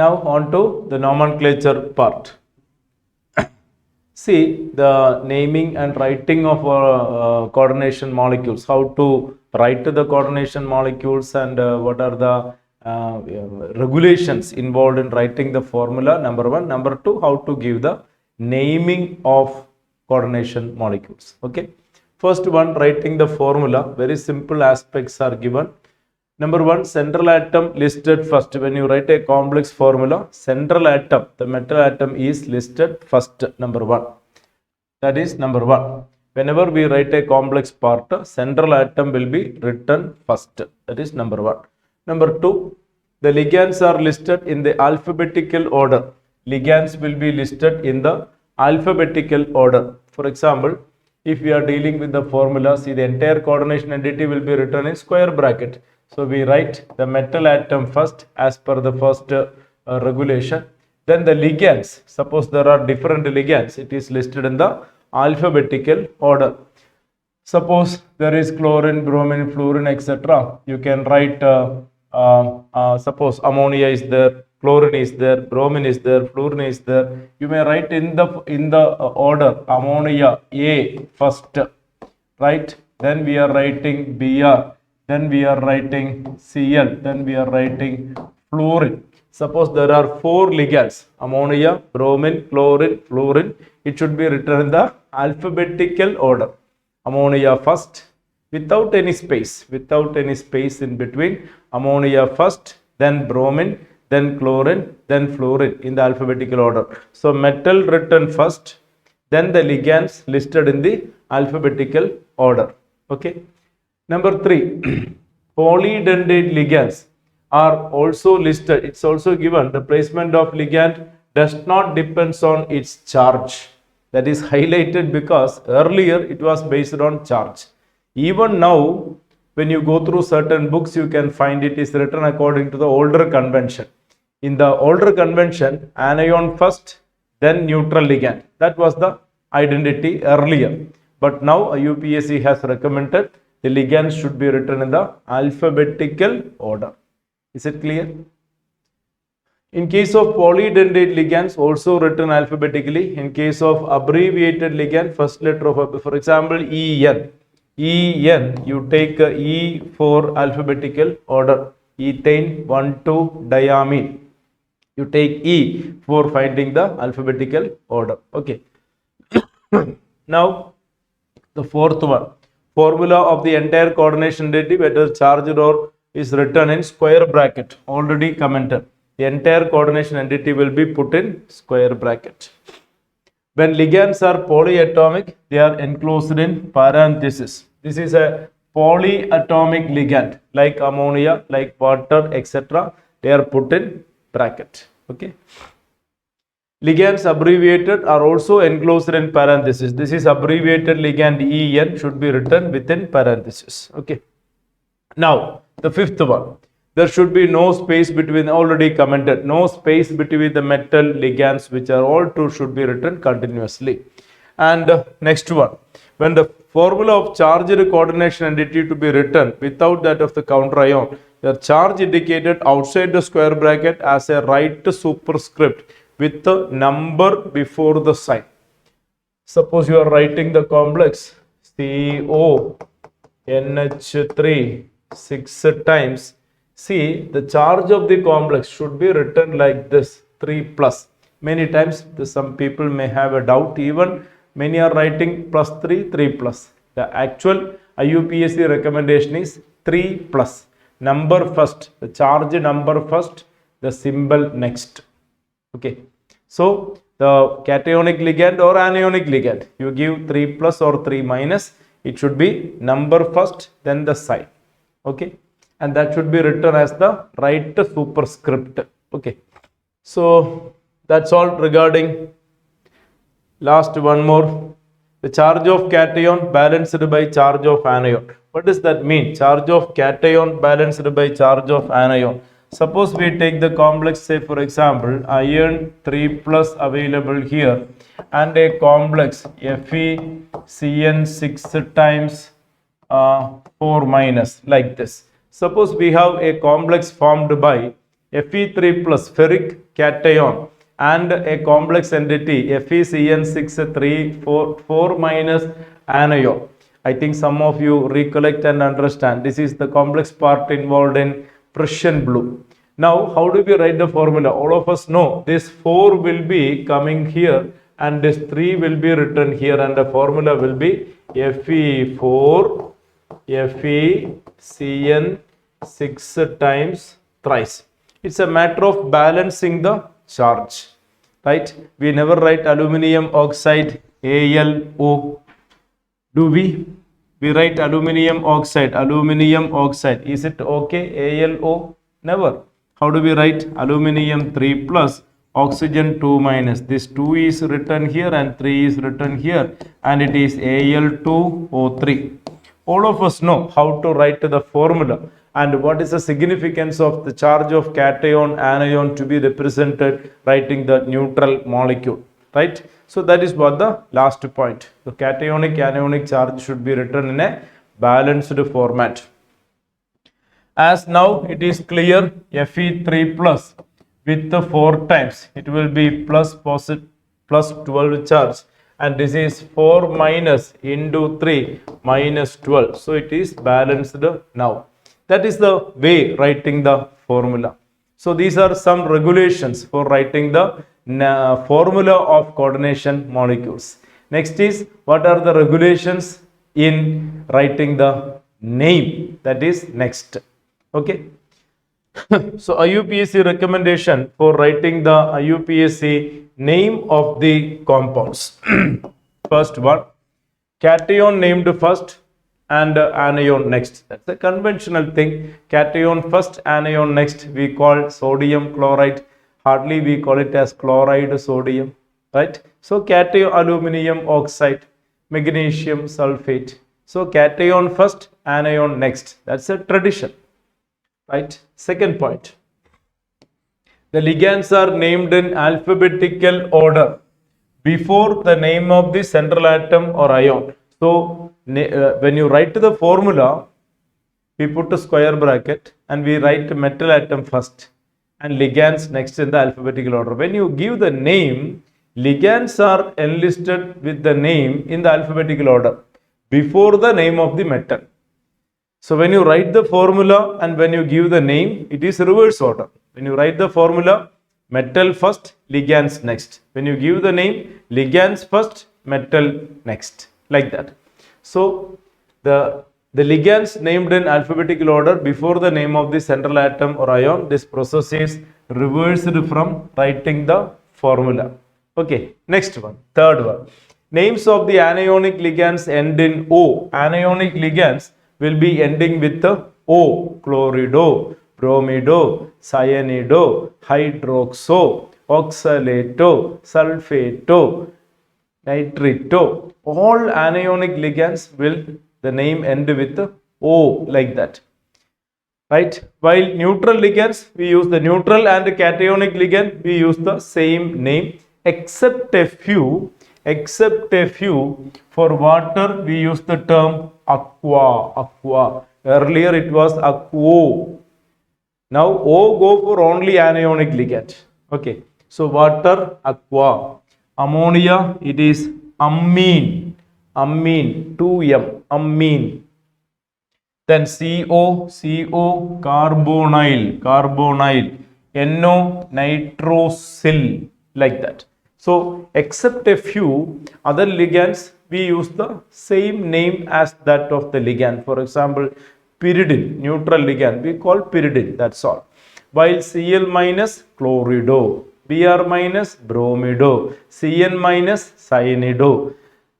Now on to the nomenclature part. See the naming and writing of coordination molecules, how to write the coordination molecules, and what are the regulations involved in writing the formula, number one. Number two, how to give the naming of coordination molecules. Okay. First one, writing the formula, very simple aspects are given. Number one, central atom listed first. When you write a complex formula, central atom, the metal atom is listed first, number one. That is number one. Whenever we write a complex part, central atom will be written first. That is number one. Number two, the ligands are listed in the alphabetical order. Ligands will be listed in the alphabetical order. For example, if we are dealing with the formula, see the entire coordination entity will be written in square bracket. So we write the metal atom first as per the first regulation. Then the ligands, suppose there are different ligands, it is listed in the alphabetical order. Suppose there is chlorine, bromine, fluorine, etc. You can write, suppose ammonia is there, chlorine is there, bromine is there, fluorine is there. You may write in the order ammonia A first, right? Then we are writing Br. Then we are writing Cl, then we are writing fluorine. Suppose there are four ligands, ammonia, bromine, chlorine, fluorine, it should be written in the alphabetical order. Ammonia first, without any space in between. Ammonia first, then bromine, then chlorine, then fluorine in the alphabetical order. So metal written first, then the ligands listed in the alphabetical order. Okay. Number three, polydentate ligands are also listed. It's also given the placement of ligand does not depends on its charge. That is highlighted because earlier it was based on charge. Even now, when you go through certain books, you can find it is written according to the older convention. In the older convention, anion first, then neutral ligand. That was the identity earlier. But now UPSC has recommended the ligands should be written in the alphabetical order. Is it clear? In case of polydentate ligands, also written alphabetically. In case of abbreviated ligand, first letter of, for example, En. En, you take E for alphabetical order. Ethane, 1,2, diamine. You take E for finding the alphabetical order. Okay. Now, the fourth one. Formula of the entire coordination entity, whether charged or is written in square bracket. Already commented. The entire coordination entity will be put in square bracket. When ligands are polyatomic, they are enclosed in parenthesis. This is a polyatomic ligand, like ammonia, like water, etc. They are put in bracket. Okay. Ligands abbreviated are also enclosed in parenthesis. This is abbreviated ligand En should be written within parenthesis. Okay. Now, the fifth one. There should be no space between, already commented, no space between the metal ligands, which are all true, should be written continuously. And next one. When the formula of charged coordination entity to be written without that of the counter ion, the charge indicated outside the square bracket as a right superscript with the number before the sign. Suppose you are writing the complex CONH3 6 times. See, the charge of the complex should be written like this, 3 plus. Many times some people may have a doubt, even many are writing plus 3, 3 plus. The actual IUPAC recommendation is 3 plus. Number first, the charge number first, the symbol next. Okay. So, the cationic ligand or anionic ligand, you give 3 plus or 3 minus, it should be number first, then the sign. Okay. And that should be written as the right superscript. Okay. So, that's all regarding. Last one more. The charge of cation balanced by charge of anion. What does that mean? Charge of cation balanced by charge of anion. Suppose we take the complex, say for example, iron 3 plus available here and a complex FeCN 6 times 4 minus, like this. Suppose we have a complex formed by Fe3 plus ferric cation and a complex entity FeCN6 3 4 minus anion. I think some of you recollect and understand. This is the complex part involved in Prussian blue. Now, how do we write the formula? All of us know this 4 will be coming here and this 3 will be written here, and the formula will be Fe4 FeCN6 times thrice. It's a matter of balancing the charge, right? We never write aluminium oxide AlO. Do we? We write aluminium oxide. Is it okay? AlO? Never. How do we write? Aluminium 3 plus oxygen 2 minus. This 2 is written here and 3 is written here, and it is Al2O3. All of us know how to write the formula and what is the significance of the charge of cation anion to be represented writing the neutral molecule, right? So that is what the last point. The cationic anionic charge should be written in a balanced format. As now it is clear, Fe3 plus with the 4 times, it will be plus 12 charge, and this is 4 minus into 3 minus 12. So it is balanced now. That is the way writing the formula. So these are some regulations for writing the formula of coordination molecules. Next is, what are the regulations in writing the name? That is next. Okay. So IUPAC recommendation for writing the IUPAC name of the compounds. First one, cation named first and anion next. That's a conventional thing. Cation first, anion next. We call sodium chloride. Hardly we call it as chloride sodium, right? So cation aluminium oxide, magnesium sulfate. So cation first, anion next. That's a tradition, right? Second point, the ligands are named in alphabetical order before the name of the central atom or ion. So when you write the formula, we put a square bracket and we write metal atom first and ligands next in the alphabetical order. When you give the name, ligands are enlisted with the name in the alphabetical order before the name of the metal. So when you write the formula and when you give the name, it is reverse order. When you write the formula, metal first, ligands next. When you give the name, ligands first, metal next, like that. So the ligands named in alphabetical order before the name of the central atom or ion, this process is reversed from writing the formula. Okay, next one, third one. Names of the anionic ligands end in O. Anionic ligands will be ending with the O. Chlorido, bromido, cyanido, hydroxo, oxalato, sulfato, nitrito. All anionic ligands will the name end with the O, like that, right? While neutral ligands, we use the neutral, and cationic ligand we use the same name, except a few. For water we use the term aqua. Earlier it was aquo. Now O go for only anionic ligand. Okay, so water, aqua. Ammonia, it is amine, 2M, amine. Then CO, carbonyl, NO, nitrosyl, like that. So except a few other ligands, we use the same name as that of the ligand. For example, pyridine, neutral ligand, we call pyridine, that's all. While Cl minus, chlorido, Br minus, bromido, Cn minus, cyanido,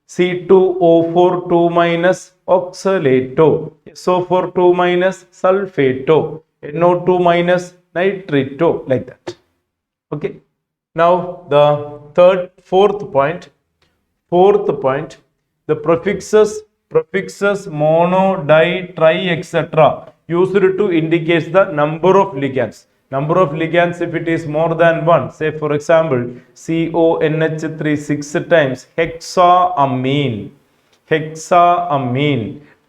C2O4 2 minus, oxalato, SO4 2 minus, sulfato, NO2 minus, nitrito, like that. Okay. Now the fourth point, the prefixes mono, di, tri, etc. used to indicate the number of ligands. Number of ligands, if it is more than one, say for example, CONH3 6 times, hexaamine,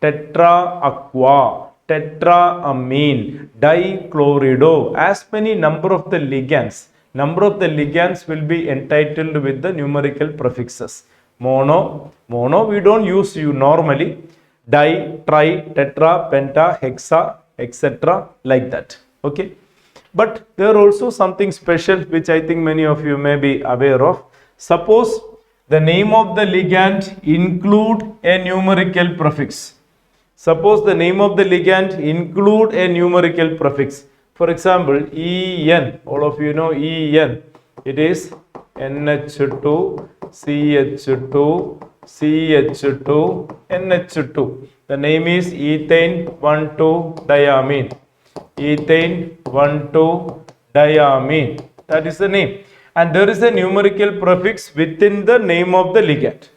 tetra aqua, tetraamine, dichlorido. As many number of the ligands will be entitled with the numerical prefixes. Mono we don't use you normally. Di, tri, tetra, penta, hexa, etc. like that. Okay. But there also something special which I think many of you may be aware of. Suppose the name of the ligand include a numerical prefix. Suppose the name of the ligand include a numerical prefix. For example, En, all of you know En. It is NH2, CH2, CH2, NH2. The name is ethane 1,2-diamine. Ethane 1,2-diamine. That is the name. And there is a numerical prefix within the name of the ligand.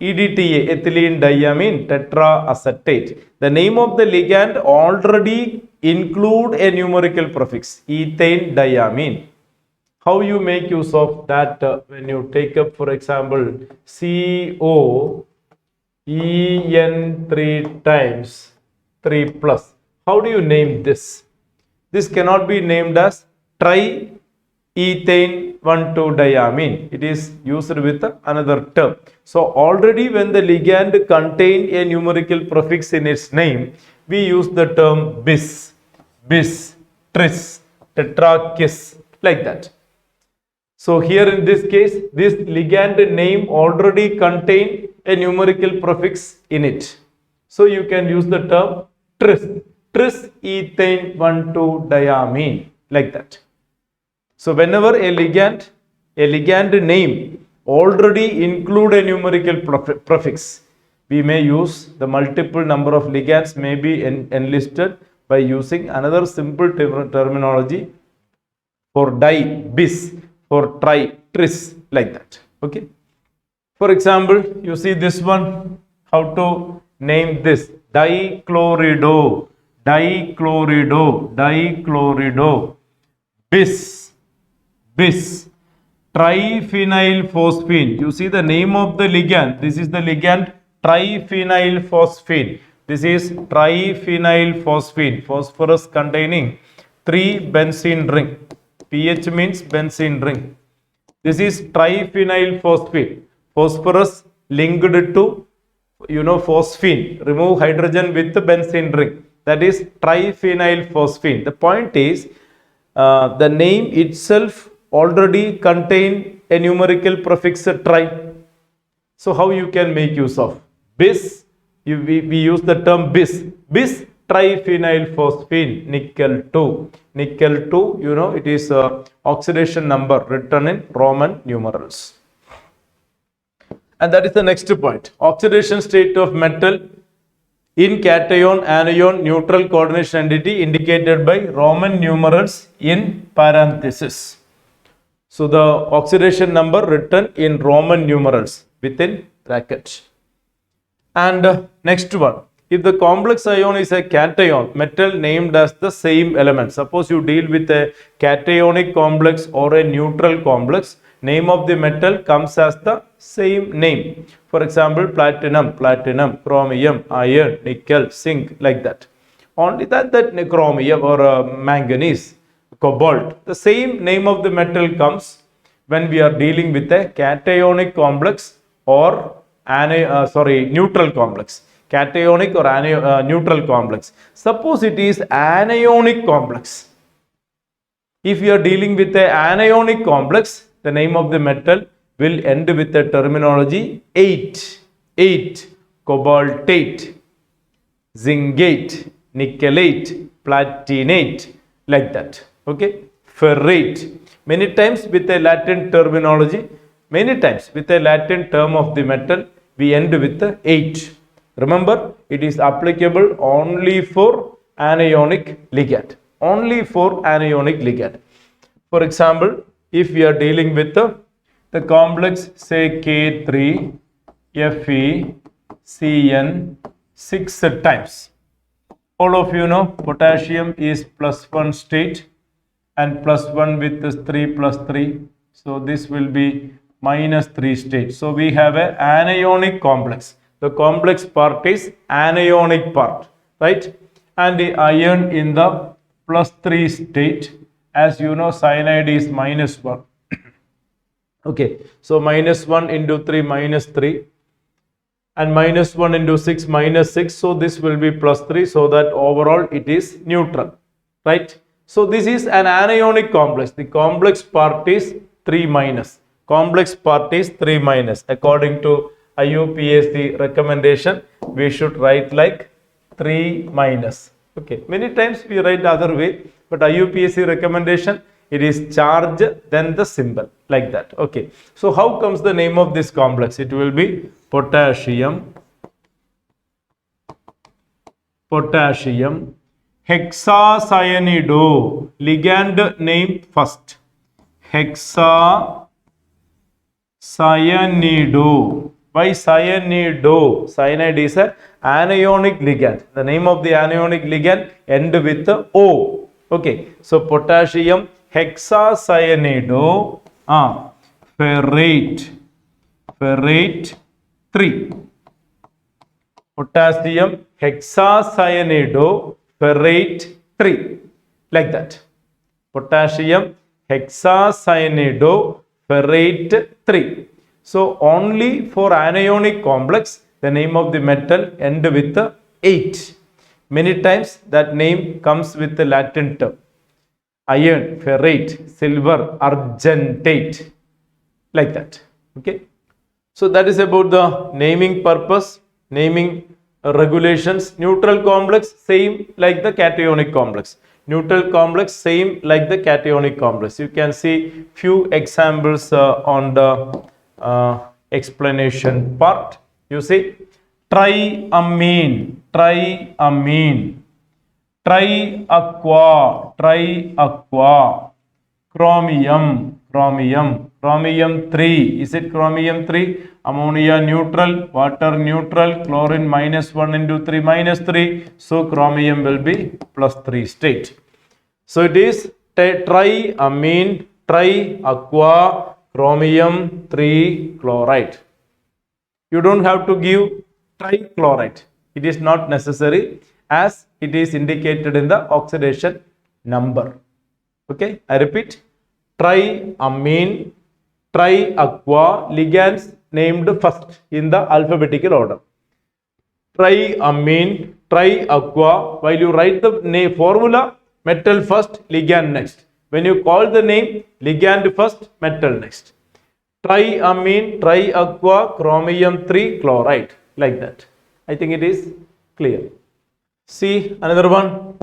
EDTA, ethylene diamine tetraacetate. The name of the ligand already include a numerical prefix, ethane diamine. How you make use of that when you take up, for example, CO En 3 times 3 plus. How do you name this? This cannot be named as tri-ethane 1,2-diamine. It is used with another term. So already when the ligand contain a numerical prefix in its name, we use the term bis, tris, tetrakis, like that. So here in this case, this ligand name already contain a numerical prefix in it. So you can use the term tris-ethane 1,2-diamine, like that. So whenever a ligand name already include a numerical prefix, we may use the multiple number of ligands may be enlisted by using another simple terminology for di, bis, for tri, tris, like that. Okay. For example, you see this one, how to name this? Dichlorido, bis, triphenylphosphine. You see the name of the ligand. This is the ligand triphenylphosphine. This is triphenylphosphine, phosphorus containing 3 benzene ring. PH means benzene ring. This is triphenylphosphine. Phosphorus linked to, phosphine. Remove hydrogen with the benzene ring. That is triphenylphosphine. The point is, the name itself already contain a numerical prefix tri. So how you can make use of bis? We use the term bis triphenylphosphine, nickel 2. Nickel 2, it is oxidation number written in Roman numerals. And that is the next point. Oxidation state of metal in cation, anion, neutral coordination entity indicated by Roman numerals in parenthesis. So the oxidation number written in Roman numerals within bracket. And next one. If the complex ion is a cation, metal named as the same element. Suppose you deal with a cationic complex or a neutral complex, name of the metal comes as the same name. For example, platinum, chromium, iron, nickel, zinc, like that. Only that chromium or manganese, cobalt, the same name of the metal comes when we are dealing with a cationic complex or neutral complex. Cationic or neutral complex. Suppose it is anionic complex. If you are dealing with a anionic complex, the name of the metal will end with the terminology 8, cobaltate, zincate, nickelate, platinate, like that. Okay, ferrate. Many times with a Latin terminology, many times with a Latin term of the metal, we end with the 8. Remember, it is applicable only for anionic ligand. Only for anionic ligand. For example, if we are dealing with the complex, say K3, Fe, Cn 6 times. All of you know potassium is +1 state and +1 with this 3 + 3. So this will be -3 state. So we have a anionic complex. The complex part is anionic part, right? and the iron in the +3 state. As you know, cyanide is -1. Okay, so -1 into 3 -3, and -1 into 6 -6. So this will be +3, so that overall it is neutral, right? So this is an anionic complex. The complex part is 3 minus. Complex part is 3 minus. According to IUPAC recommendation, we should write like 3 minus. Okay, many times we write the other way, but IUPAC recommendation, it is charge then the symbol like that. Okay, so how comes the name of this complex? It will be potassium hexacyanido. Ligand name first. Hexacyanido. Why cyanido? Cyanide is an anionic ligand. The name of the anionic ligand end with the O. Okay, so potassium hexacyanido, ferrate 3. Potassium hexacyanido, ferrate 3, like that. Potassium hexacyanido, ferrate 3. So only for anionic complex, the name of the metal end with the 8. Many times that name comes with the Latin term. Iron, ferrate, silver, argentate, like that. Okay. So that is about the naming purpose, naming regulations. Neutral complex, same like the cationic complex. Neutral complex, same like the cationic complex. You can see few examples on the explanation part. You see, triamine, triaqua, chromium 3. Is it chromium 3? Ammonia neutral, water neutral, chlorine -1 into 3 -3. So chromium will be +3 state. So it is triamine, triaqua, chromium 3 chloride. You don't have to give trichloride. It is not necessary, as it is indicated in the oxidation number. Okay, I repeat, triamine, triaqua, ligands named first in the alphabetical order. Triamine, triaqua, while you write the name formula, metal first, ligand next. When you call the name, ligand first, metal next. Triamine, triaqua, chromium 3 chloride, like that. I think it is clear. See another one.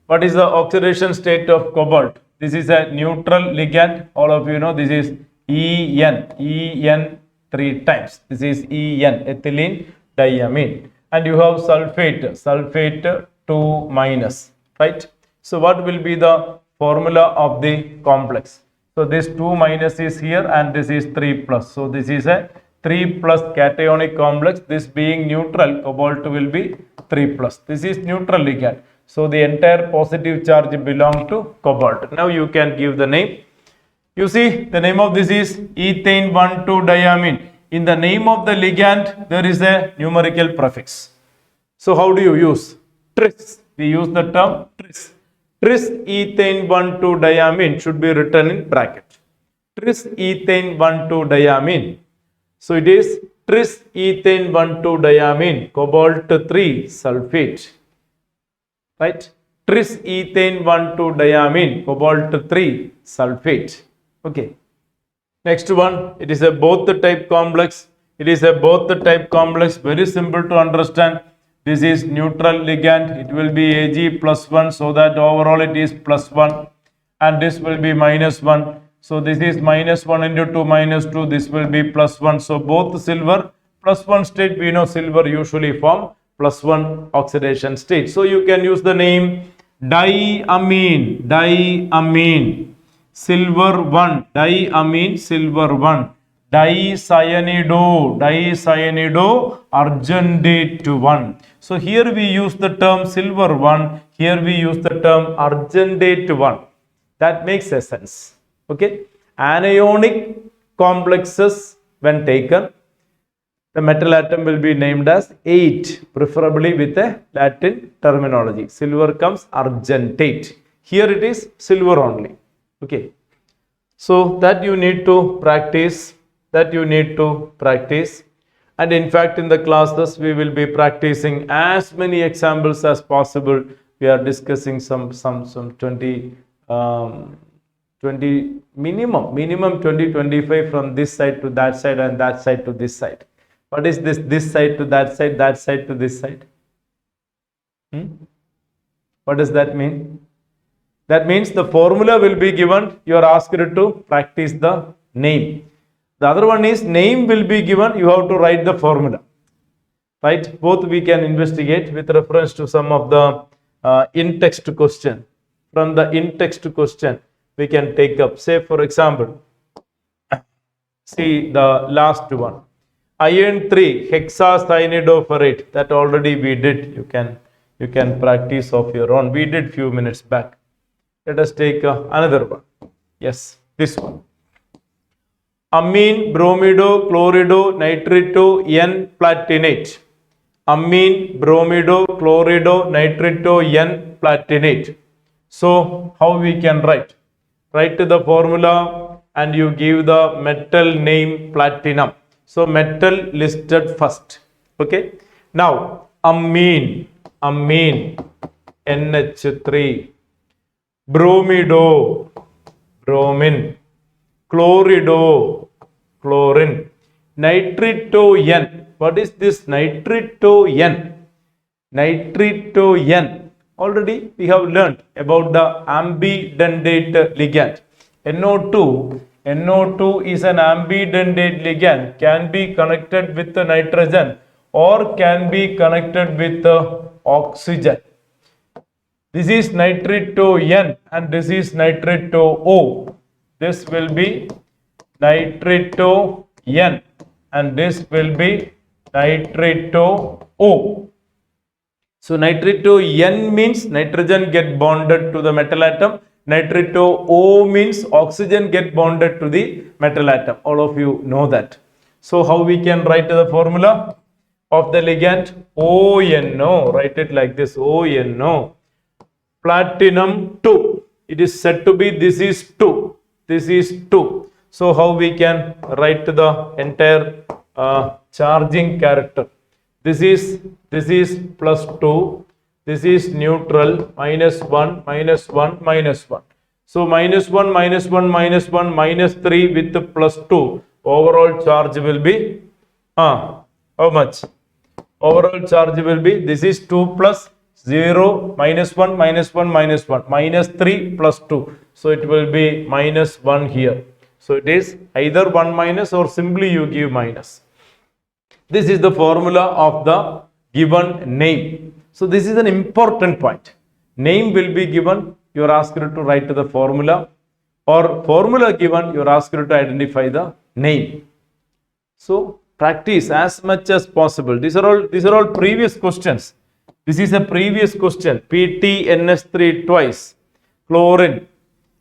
What is the oxidation state of cobalt? This is a neutral ligand. All of you know this is En 3 times. This is En, ethylene diamine. And you have sulfate 2 minus, right? So what will be the formula of the complex? So this 2 minus is here and this is 3 plus. So this is a 3 plus cationic complex. This being neutral, cobalt will be 3 plus. This is neutral ligand. So the entire positive charge belongs to cobalt. Now you can give the name. You see, the name of this is ethane 1,2-diamine. In the name of the ligand, there is a numerical prefix. So how do you use? Tris. We use the term tris. Tris ethane 1,2-diamine should be written in bracket. Tris ethane 1,2-diamine. So it is tris ethane 1,2-diamine, cobalt 3 sulfate. Right? Tris ethane 1,2-diamine, cobalt 3 sulfate. Okay. Next one, it is a both type complex. It is a both type complex. Very simple to understand. This is neutral ligand. It will be Ag +1, so that overall it is +1. And this will be -1. So this is -1 into 2 -2. This will be +1. So both silver +1 state, we know silver usually form +1 oxidation state. So you can use the name diamine, silver 1, diamine, silver 1, dicyanide, argentate 1. So here we use the term silver 1, here we use the term argentate 1. That makes a sense. Okay, anionic complexes when taken, The metal atom will be named as 8, preferably with a Latin terminology. Silver comes argentate. Here it is silver only. Okay. So that you need to practice. And in fact, in the classes, we will be practicing as many examples as possible. We are discussing some 20, 20 minimum 20, 25 from this side to that side and that side to this side. What is this side to that side to this side? What does that mean? That means the formula will be given. You are asked to practice the name. The other one is name will be given. You have to write the formula. Right? Both we can investigate with reference to some of the in-text question. From the in-text question, we can take up. Say, for example, see the last one. Iron 3 hexacyanidopherate. That already we did. You can practice of your own. We did few minutes back. Let us take another one. Yes, this one. Amine, bromido, chlorido, nitrito, N-platinate. Amine, bromido, chlorido, nitrito, N-platinate. So, how we can write? Write the formula and you give the metal name platinum. So, metal listed first. Okay. Now, amine, NH3. Bromido, bromine. Chlorido, chlorine. Nitrito N. What is this nitrito N? Nitrito N. Already we have learnt about the ambidentate ligand. NO2 is an ambidentate ligand, can be connected with the nitrogen or can be connected with the oxygen. This is nitrito N and this is nitrito O. This will be nitrito N and this will be nitrito O. So nitrito N means nitrogen get bonded to the metal atom. Nitrito O means oxygen get bonded to the metal atom. All of you know that. So how we can write the formula of the ligand? ONO. Write it like this. ONO. Platinum 2. It is said to be this is 2. This is 2. So how we can write the entire charging character? This is plus 2. This is neutral, minus 1, minus 1, minus 1. So minus 1, minus 1, minus 1, minus 3 with the plus 2. Overall charge will be, how much? Overall charge will be, this is 2 plus 0, minus 1, minus 1, minus 1, minus 3 plus 2. So it will be minus 1 here. So it is either 1 minus or simply you give minus. This is the formula of the given name. So this is an important point. Name will be given, you are asked to write the formula, or formula given, you are asked to identify the name. So practice as much as possible. These are all previous questions. This is a previous question. PTNS3 twice, chlorine,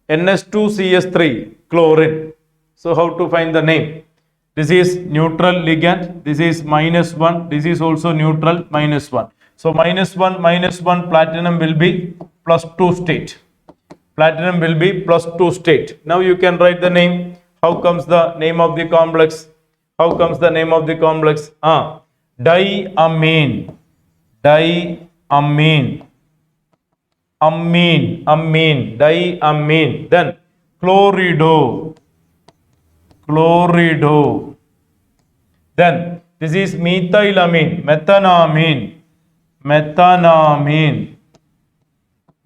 NS2CS3, chlorine. So how to find the name? This is neutral ligand. This is minus 1. This is also neutral, minus 1. So minus 1, platinum will be plus 2 state. Platinum will be plus 2 state. Now you can write the name. How comes the name of the complex? How comes the name of the complex? Diamine. Diamine. Diamine. Then chlorido. Chlorido. Then this is methylamine. Methanamine. Methanamine.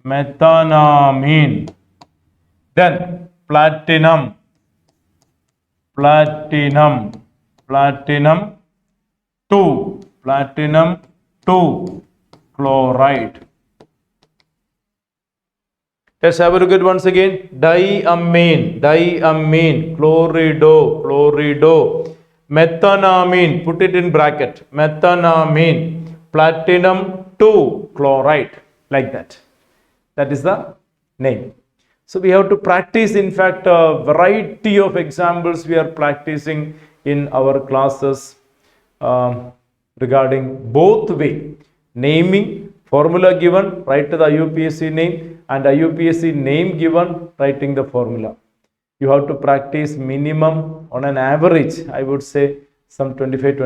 Methanamine. Then platinum. Platinum. Platinum 2. Platinum 2. Chloride. Let's have a look at once again. Diamine. Diamine. Chlorido. Chlorido. Methanamine. Put it in bracket. Methanamine. Platinum 2 chloride, like that. That is the name. So we have to practice, in fact, a variety of examples we are practicing in our classes. regarding both way. Naming, formula given, write the IUPAC name, and IUPAC name given, writing the formula. You have to practice minimum on an average, I would say some 25.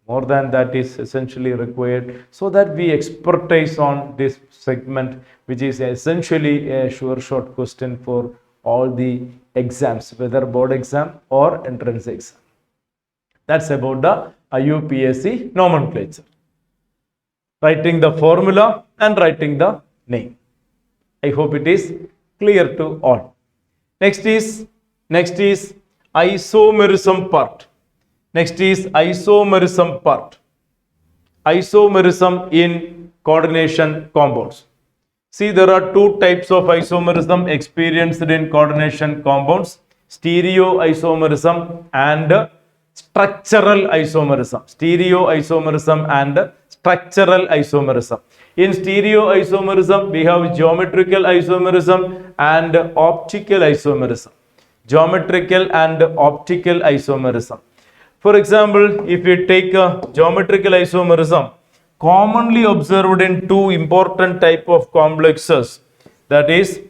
More than that is essentially required so that we expertise on this segment, which is essentially a sure shot question for all the exams, whether board exam or entrance exam. That's about the IUPAC nomenclature. Writing the formula and writing the name. I hope it is clear to all. Next is isomerism part. Next is isomerism part. Isomerism in coordination compounds. See, there are two types of isomerism experienced in coordination compounds: stereoisomerism and structural isomerism. Stereoisomerism and structural isomerism. In stereoisomerism, we have geometrical isomerism and optical isomerism. Geometrical and optical isomerism. For example, if we take a geometrical isomerism, commonly observed in two important type of complexes, that is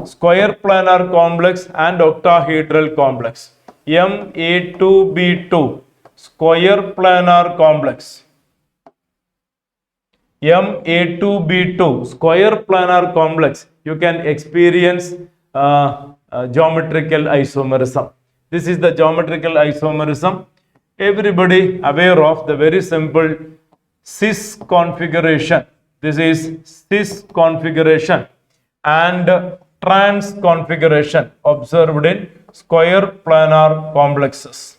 square planar complex and octahedral complex. Ma2b2 square planar complex. Ma2b2 square planar complex, you can experience geometrical isomerism. This is the geometrical isomerism. Everybody aware of the very simple cis configuration. This is cis configuration and trans configuration observed in square planar complexes.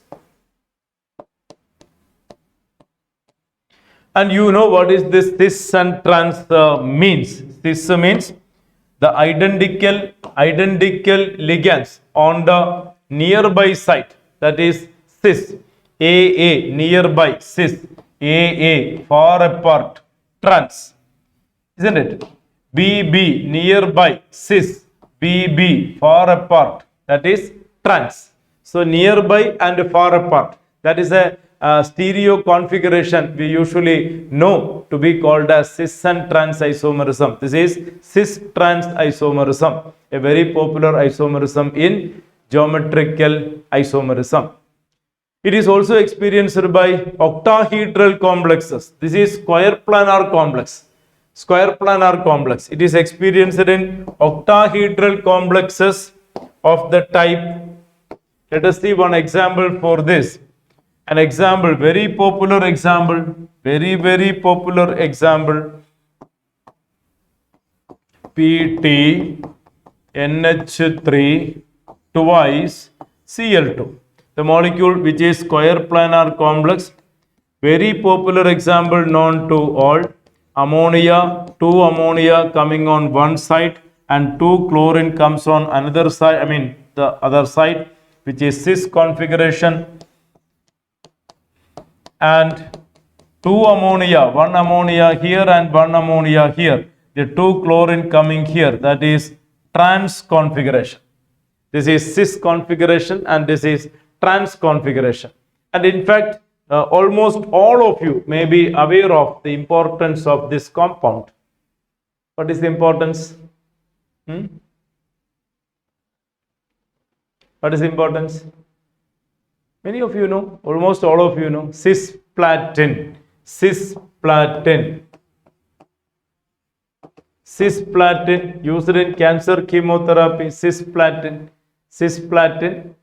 And you know what is this cis and trans means? Cis means the identical ligands on the nearby site, that is cis. AA nearby, cis. AA far apart, trans, isn't it? BB nearby, cis. BB far apart, that is trans. So nearby and far apart, that is a stereo configuration we usually know to be called as cis and trans isomerism. This is cis trans isomerism, a very popular isomerism in geometrical isomerism. It is also experienced by octahedral complexes. This is square planar complex. Square planar complex. It is experienced in octahedral complexes of the type. Let us see one example for this. An example, very popular example, very popular example. PT NH3 twice Cl2. The molecule which is square planar complex, very popular example known to all. Ammonia, two ammonia coming on one side and two chlorine comes on another side, the other side, which is cis configuration, and two ammonia, one ammonia here and one ammonia here, the two chlorine coming here, that is trans configuration. This is cis configuration and this is trans configuration. And in fact, almost all of you may be aware of the importance of this compound. What is the importance? What is the importance? Many of you know, almost all of you know, cisplatin. Cisplatin. Cisplatin used in cancer chemotherapy. Cisplatin. Cisplatin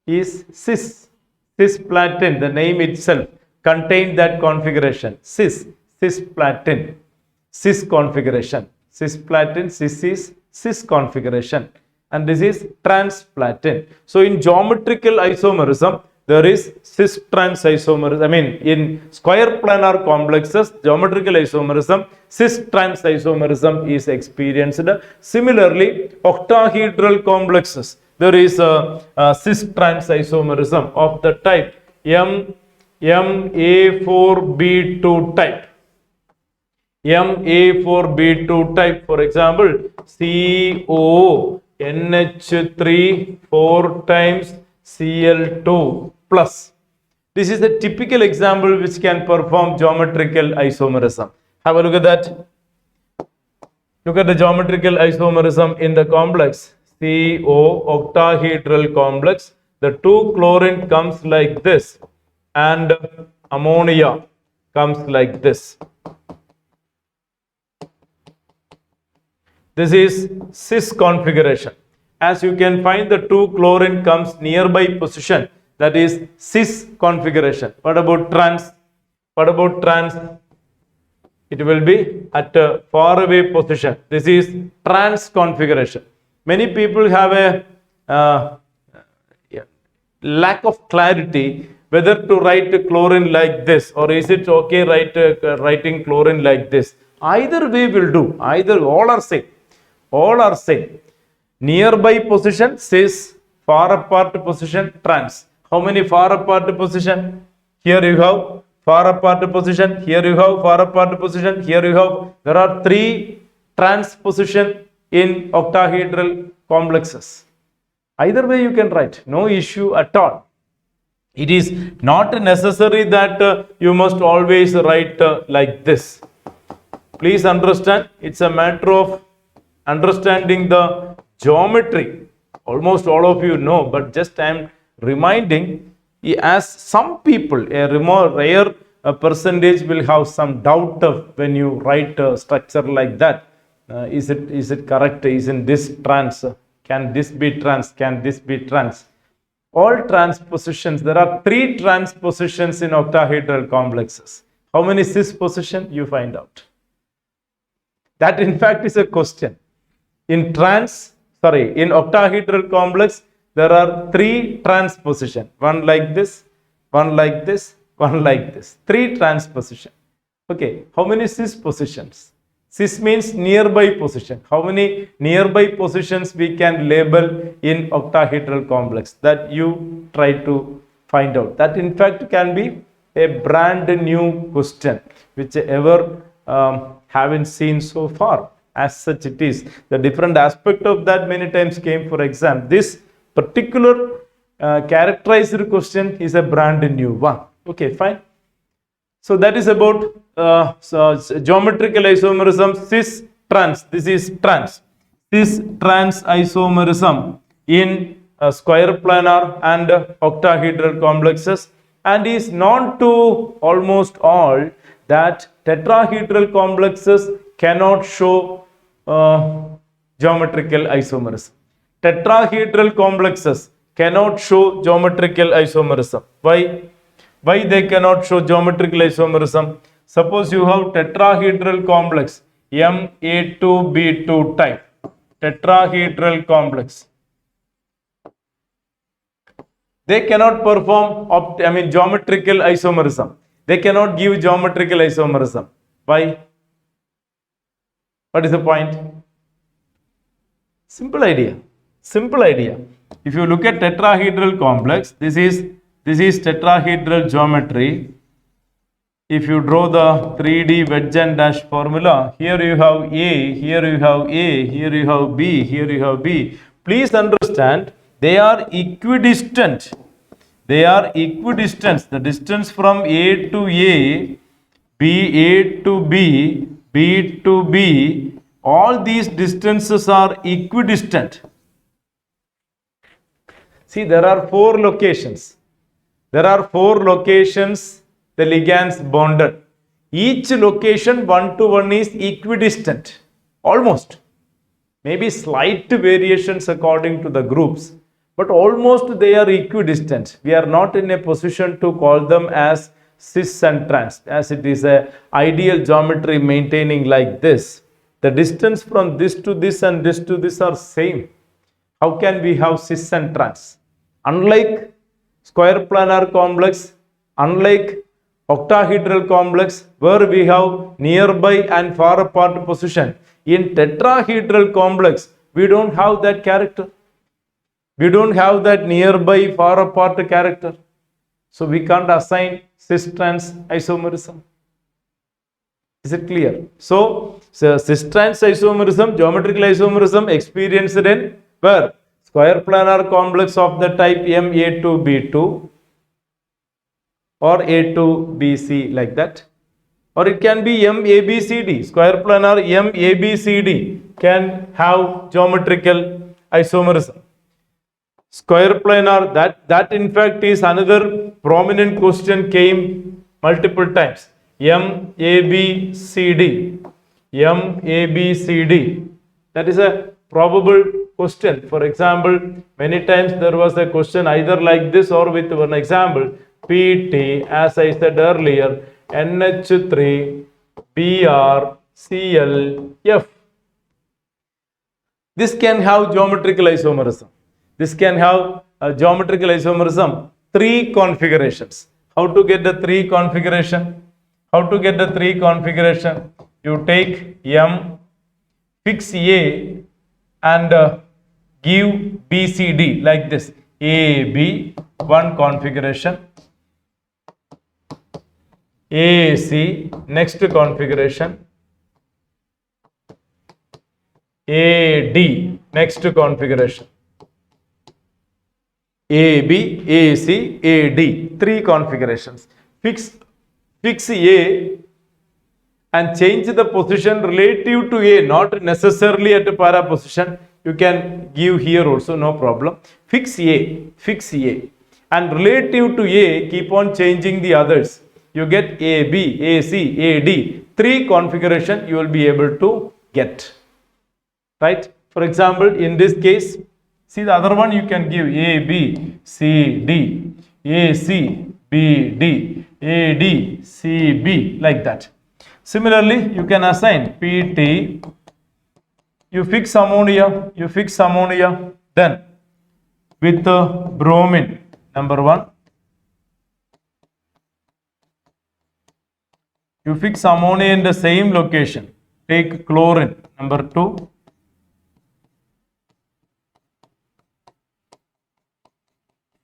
is cis. Cisplatin, the name itself contains that configuration. Cisplatin. Cis configuration. Cisplatin, cis is cis configuration. And this is transplatin. So in geometrical isomerism, there is cis trans isomerism. In square planar complexes, geometrical isomerism, cis trans isomerism is experienced. Similarly, octahedral complexes, there is a cis trans isomerism of the type Ma4b2 type. Ma4b2 type, for example, CONH3 4 times Cl2 plus. This is a typical example which can perform geometrical isomerism. Have a look at that. Look at the geometrical isomerism in the complex CO octahedral complex. The 2 chlorine comes like this and ammonia comes like this. This is cis configuration. As you can find, the 2 chlorine comes nearby position, that is cis configuration. What about trans? What about trans? It will be at a far away position. This is trans configuration. Many people have a lack of clarity whether to write chlorine like this or is it okay writing chlorine like this. Either way will do. Either, all are same. All are same. Nearby position cis, far apart position trans. How many far apart position? Here you have far apart position, here you have far apart position, here you have, there are 3 trans position in octahedral complexes. Either way you can write, no issue at all. It is not necessary that you must always write like this. Please understand, it's a matter of understanding the geometry. Almost all of you know, but just I am reminding, as some people, a more rare percentage will have some doubt of when you write a structure like that. Is it correct? Isn't this trans? Can this be trans? Can this be trans? All transpositions, there are 3 transpositions in octahedral complexes. How many cis position? You find out. That in fact is a question. In octahedral complex, there are 3 transposition. One like this, one like this, one like this. 3 transposition. Okay, how many cis positions? Cis means nearby position. How many nearby positions we can label in octahedral complex? That you try to find out. That in fact can be a brand new question which ever haven't seen so far. As such it is. The different aspect of that many times came for exam. This particular characterized question is a brand new one. Okay, fine. So that is about geometrical isomerism, cis trans. This is trans. Cis trans isomerism in square planar and octahedral complexes, and is known to almost all that tetrahedral complexes cannot show geometrical isomerism. Tetrahedral complexes cannot show geometrical isomerism. Why? Why they cannot show geometrical isomerism? Suppose you have tetrahedral complex Ma2B2 type. Tetrahedral complex. They cannot perform geometrical isomerism. They cannot give geometrical isomerism. Why? What is the point? Simple idea. Simple idea. If you look at tetrahedral complex, this is tetrahedral geometry. If you draw the 3D wedge and dash formula, here you have A, here you have A, here you have B, here you have B. Please understand, they are equidistant. They are equidistant. The distance from A to A, A to B, B to B, all these distances are equidistant. See, there are 4 locations. There are 4 locations the ligands bonded. Each location 1 to 1 is equidistant. Almost. Maybe slight variations according to the groups. But almost they are equidistant. We are not in a position to call them as cis and trans, as it is a ideal geometry maintaining like this. The distance from this to this and this to this are same. How can we have cis and trans? Unlike square planar complex, unlike octahedral complex, where we have nearby and far apart position, in tetrahedral complex, we don't have that character. We don't have that nearby, far apart character. So we can't assign cis-trans isomerism. Is it clear? So cis-trans isomerism, geometrical isomerism experienced in where? Square planar complex of the type Ma2B2. or A2BC like that. Or it can be MABCD. Square planar MABCD can have geometrical isomerism. Square planar, that in fact is another prominent question, came multiple times. MABCD. MABCD. That is a probable question. For example, many times there was a question either like this or with one example. PT, as I said earlier, NH3, Br, Cl, F. This can have geometrical isomerism. This can have a geometrical isomerism, 3 configurations. How to get the 3 configuration? How to get the 3 configuration? You take M, fix A and give BCD like this. AB, one configuration. AC, next configuration. AD, next configuration. AB, AC, AD, 3 configurations. Fix A and change the position relative to A, not necessarily at a para position. You can give here also, no problem. Fix A, and relative to A, keep on changing the others. You get AB, AC, AD, 3 configuration you will be able to get. Right? For example, in this case, see the other one you can give AB, CD, AC, BD, AD, CB like that. Similarly, you can assign PT, you fix ammonia, then with bromine, number 1. You fix ammonia in the same location, take chlorine, number 2.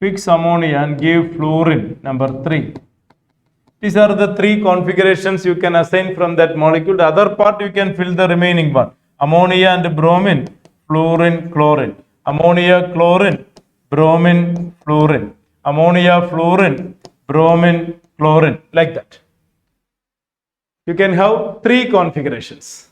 Fix ammonia and give fluorine, number 3. These are the 3 configurations you can assign from that molecule. The other part you can fill the remaining one. Ammonia and bromine, fluorine, chlorine. Ammonia, chlorine, bromine, fluorine. Ammonia, fluorine, bromine, chlorine, like that. You can have 3 configurations.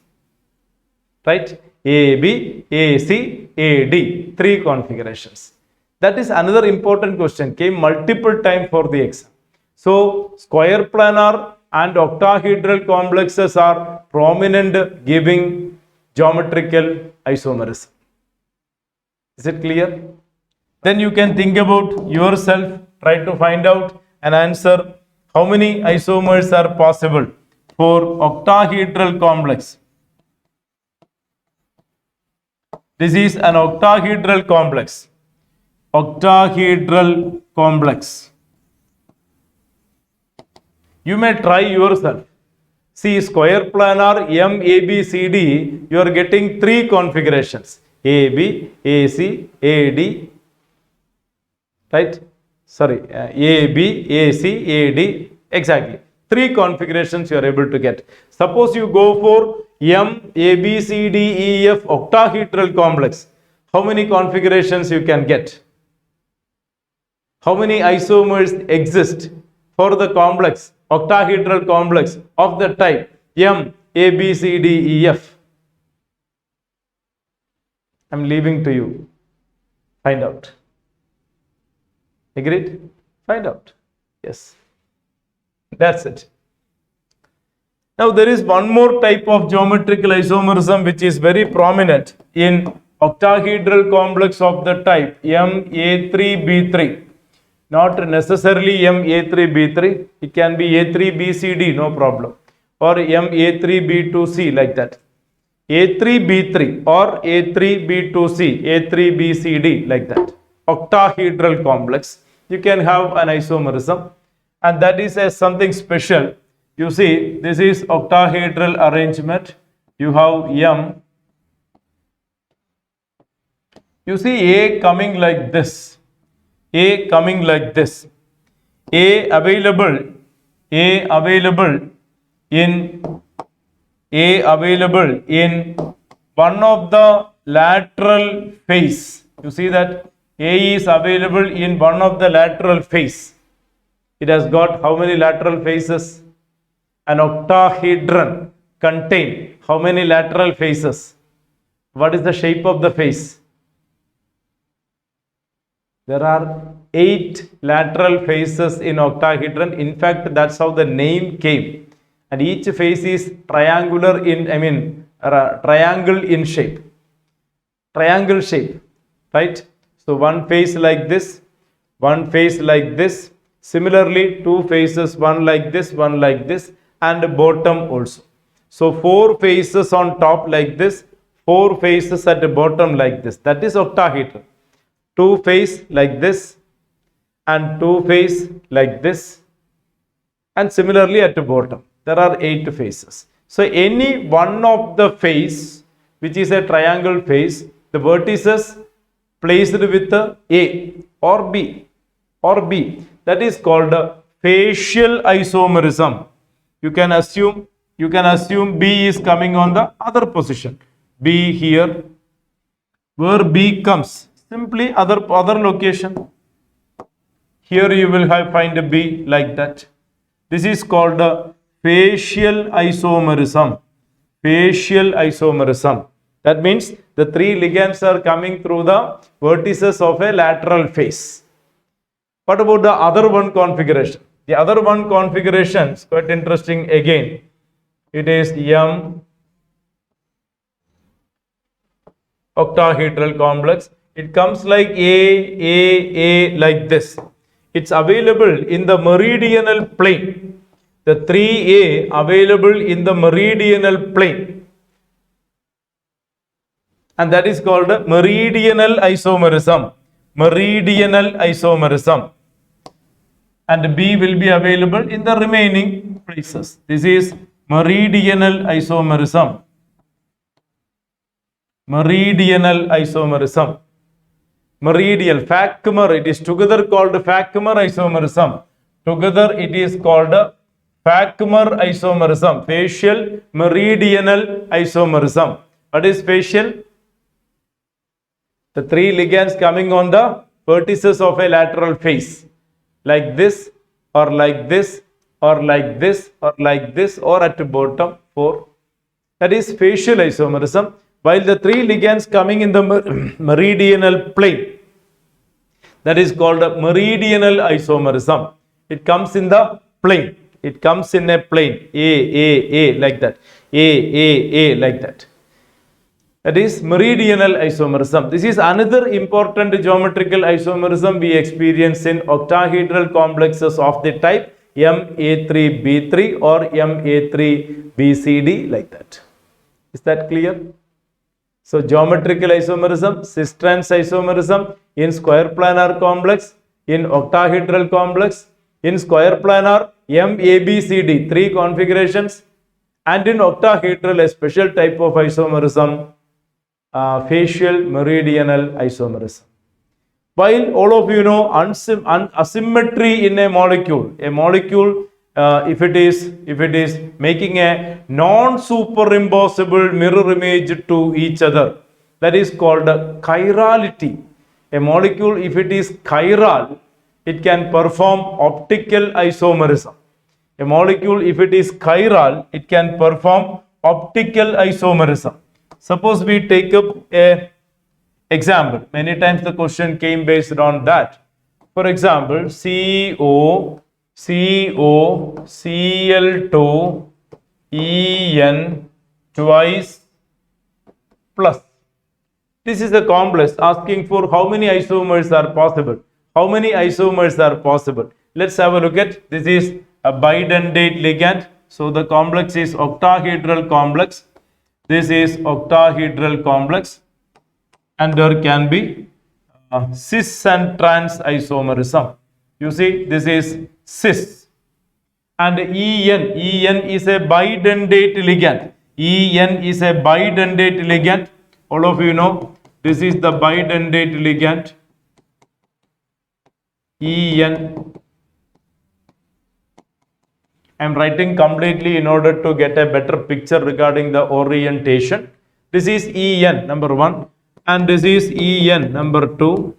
Right? AB, AC, AD, 3 configurations. That is another important question, came multiple times for the exam. So, square planar and octahedral complexes are prominent giving geometrical isomerism. Is it clear? Then you can think about yourself, try to find out and answer how many isomers are possible for octahedral complex. This is an octahedral complex. Octahedral complex. You may try yourself. See, square planar MABCD, you are getting 3 configurations. AB, AC, AD. Right? Sorry, AB, AC, AD. Exactly. 3 configurations you are able to get. Suppose you go for MABCDEF octahedral complex. How many configurations you can get? How many isomers exist for the complex, octahedral complex of the type MABCDEF? I'm leaving to you. Find out. Agreed? Find out. Yes. That's it. Now there is one more type of geometrical isomerism which is very prominent in octahedral complex of the type MA3B3. Not necessarily MA3B3, it can be A3BCD, no problem, or MA3B2C like that. A3B3 or A3B2C, A3BCD like that. Octahedral complex. You can have an isomerism, and that is something special. You see, this is octahedral arrangement. You have M. You see A coming like this. A coming like this. A available in one of the lateral face. You see that A is available in one of the lateral face. It has got how many lateral faces? An octahedron contain how many lateral faces? What is the shape of the face? There are 8 lateral faces in octahedron. In fact, that's how the name came. And each face is triangular triangle in shape. Triangle shape, right? So one face like this, one face like this. Similarly, 2 faces, one like this, and bottom also. So 4 faces on top like this, 4 faces at the bottom like this. That is octahedron. 2 face like this, and 2 face like this, and similarly at the bottom. There are 8 faces. So any one of the face, which is a triangle face, the vertices placed with the A or B, that is called facial isomerism. You can assume B is coming on the other position. B here, where B comes, simply other location. Here you will find a B like that. This is called facial isomerism. Facial isomerism. That means the 3 ligands are coming through the vertices of a lateral face. What about the other one configuration? The other one configuration is quite interesting again. It is M octahedral complex. It comes like A like this. It's available in the meridional plane. The 3A available in the meridional plane. And that is called meridional isomerism. Meridional isomerism. And B will be available in the remaining places. This is meridional isomerism. Meridional isomerism. Meridial, Facmer, it is together called Facmer isomerism. Together it is called Facmer isomerism. Facial meridional isomerism. What is facial? The 3 ligands coming on the vertices of a lateral face. Like this, or like this, or like this, or like this, or at the bottom 4. That is facial isomerism. While the 3 ligands coming in the meridional plane, that is called meridional isomerism. It comes in the plane. It comes in a plane. A like that. A like that. That is meridional isomerism. This is another important geometrical isomerism we experience in octahedral complexes of the type MA3B3 or MA3BCD like that. Is that clear? So geometrical isomerism, cis-trans isomerism in square planar complex, in octahedral complex, in square planar MABCD 3 configurations, and in octahedral a special type of isomerism, facial meridional isomerism. While all of you know asymmetry in a molecule if it is making a non-superimposable mirror image to each other, that is called chirality. A molecule, if it is chiral, it can perform optical isomerism. A molecule, if it is chiral, it can perform optical isomerism. Suppose we take up a example. Many times the question came based on that. For example, CO, Cl2, En twice plus. This is a complex asking for how many isomers are possible. How many isomers are possible? Let's have a look at. This is a bidentate ligand. So the complex is octahedral complex. This is octahedral complex. And there can be cis and trans isomerism. You see, this is cis. And En is a bidentate ligand. En is a bidentate ligand. All of you know, this is the bidentate ligand. En. I am writing completely in order to get a better picture regarding the orientation. This is En, number 1. And this is En, number 2.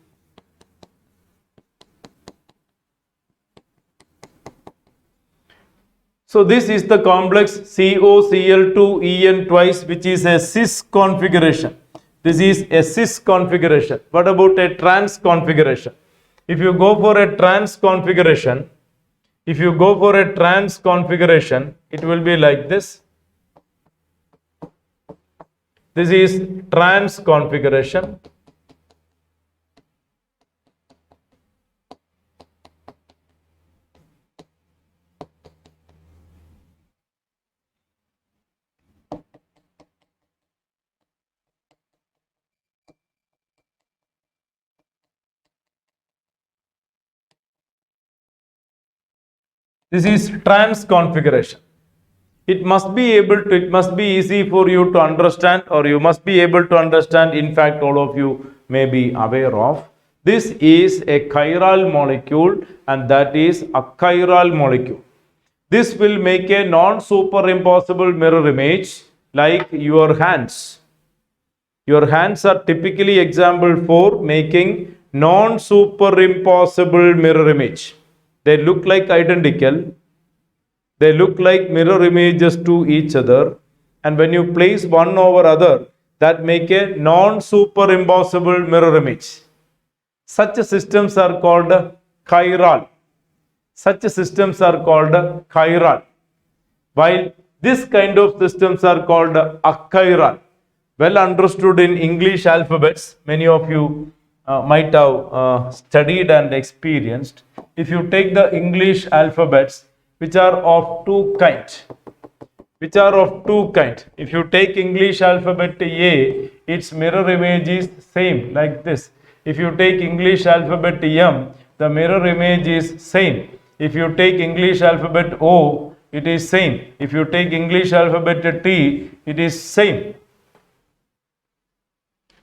So this is the complex COCl2En twice, which is a cis configuration. This is a cis configuration. What about a trans configuration? If you go for a trans configuration, it will be like this. This is trans configuration. This is trans configuration. It must be easy for you to understand, or you must be able to understand. In fact, all of you may be aware of. This is a chiral molecule, and that is a chiral molecule. This will make a non-superimposable mirror image like your hands. Your hands are typically example for making non-superimposable mirror image. They look like identical. They look like mirror images to each other, and when you place one over other, that make a non-superimposable mirror image. Such systems are called chiral. While this kind of systems are called achiral. Well understood in English alphabets. Many of you might have studied and experienced. If you take the English alphabets, which are of two kinds. If you take English alphabet A, its mirror image is same like this. If you take English alphabet M, the mirror image is same. If you take English alphabet O, it is same. If you take English alphabet T, it is same.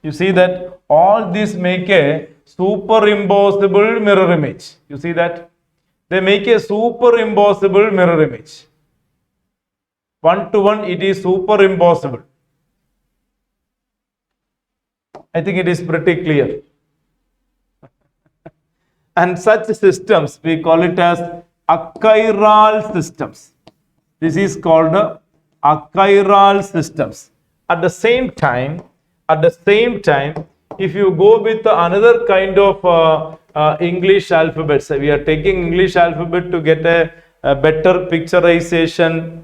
You see that all these make a superimposable mirror image. You see that? They make a superimposable mirror image. One to one, it is superimposable. I think it is pretty clear. And such systems, we call it as achiral systems. This is called achiral systems. At the same time, if you go with another kind of English alphabets, we are taking English alphabet to get a better picturization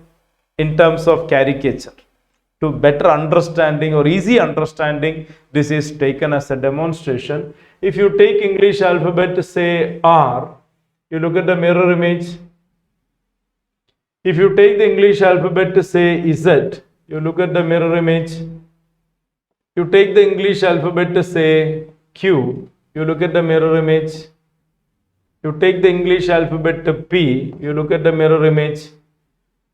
in terms of caricature. To better understanding or easy understanding, this is taken as a demonstration. If you take English alphabet, say R, you look at the mirror image. If you take the English alphabet, say Z, you look at the mirror image. You take the English alphabet, say Q, you look at the mirror image. You take the English alphabet P, you look at the mirror image.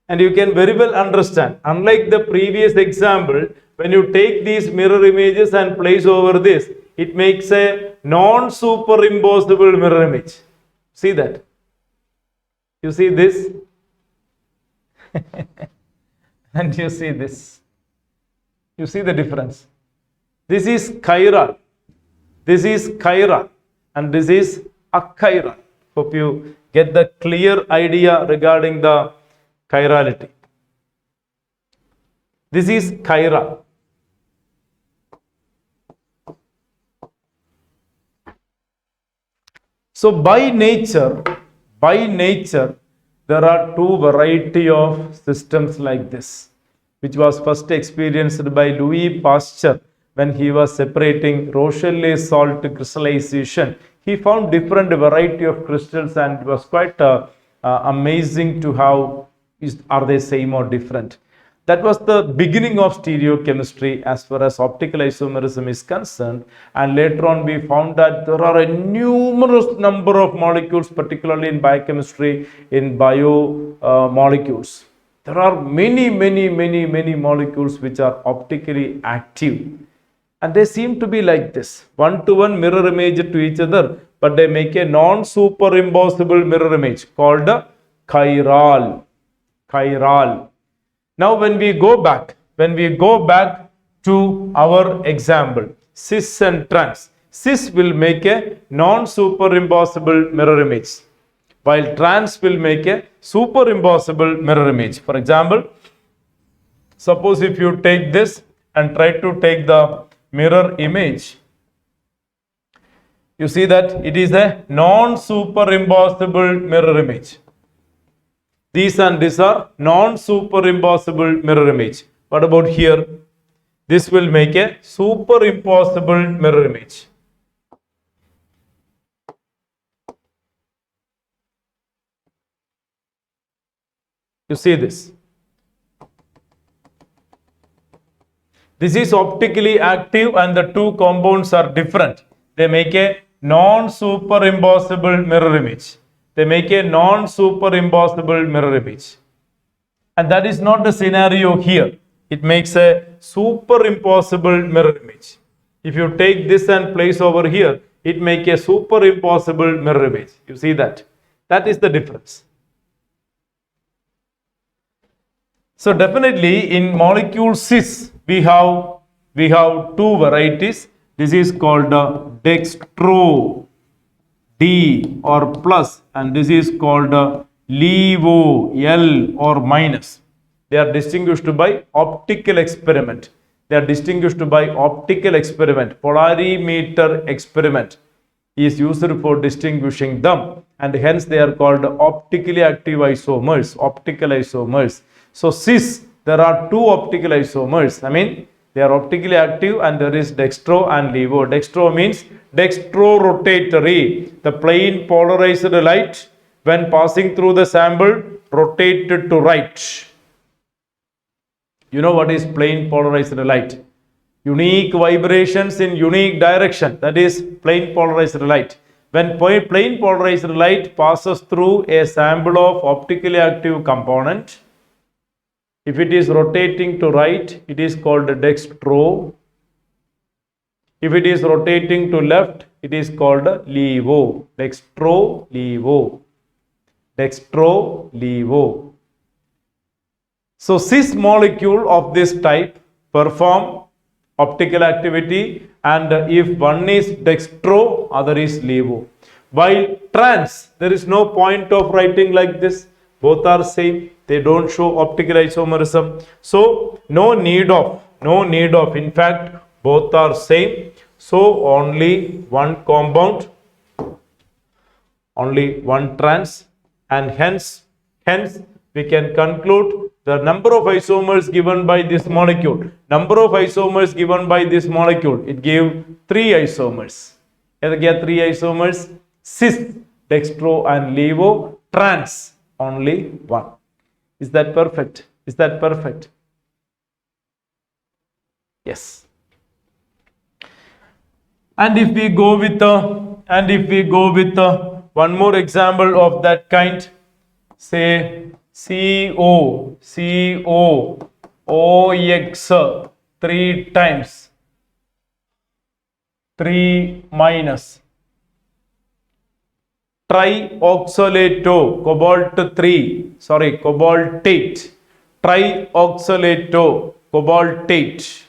And you can very well understand, unlike the previous example, when you take these mirror images and place over this, it makes a non-superimposable mirror image. See that? You see this? And you see this. You see the difference? This is chiral. And this is achiral. Hope you get the clear idea regarding the chirality. This is chiral. So by nature, there are two variety of systems like this, which was first experienced by Louis Pasteur when he was separating Rochelle salt crystallization. He found different variety of crystals, and it was quite amazing to how are they same or different. That was the beginning of stereochemistry as far as optical isomerism is concerned, and later on we found that there are a numerous number of molecules, particularly in biochemistry, in molecules. There are many molecules which are optically active, and they seem to be like this, one-to-one mirror image to each other, but they make a non-superimposable mirror image called chiral. Now when we go back to our example, cis and trans, cis will make a non-superimposable mirror image. while trans will make a superimposable mirror image. For example, suppose if you take this and try to take the mirror image, you see that it is a non-superimposable mirror image. These and these are non-superimposable mirror image. What about here? This will make a superimposable mirror image. You see this. This is optically active and the two compounds are different. They make a non-superimposable mirror image. They make a non-superimposable mirror image. And that is not the scenario here. It makes a superimposable mirror image. If you take this and place over here, it makes a superimposable mirror image. You see that? That is the difference. So definitely in molecule cis, we have two varieties. This is called dextro D or plus, and this is called levo L or minus. They are distinguished by optical experiment. They are distinguished by optical experiment. Polarimeter experiment is used for distinguishing them, and hence they are called optically active isomers, optical isomers. So cis, there are two optical isomers. I mean, they are optically active, and there is dextro and levo. Dextro means dextrorotatory. The plane polarized light, when passing through the sample, rotated to right. You know what is plane polarized light? Unique vibrations in unique direction. That is plane polarized light. When plane polarized light passes through a sample of optically active component, if it is rotating to right, it is called dextro. If it is rotating to left, it is called levo. Dextro, levo. Dextro, levo. So cis molecule of this type perform optical activity, and if one is dextro, other is levo. While trans, there is no point of writing like this. Both are same. They don't show optical isomerism. So no need of. In fact, both are same. So only one compound, only one trans, and hence we can conclude the number of isomers given by this molecule. Number of isomers given by this molecule, it gave 3 isomers. Three isomers: cis, dextro and levo. Trans, only one. Is that perfect? Is that perfect? Yes. And if we go with one more example of that kind, say COOX 3 times 3 minus trioxalato cobaltate, trioxalato cobaltate.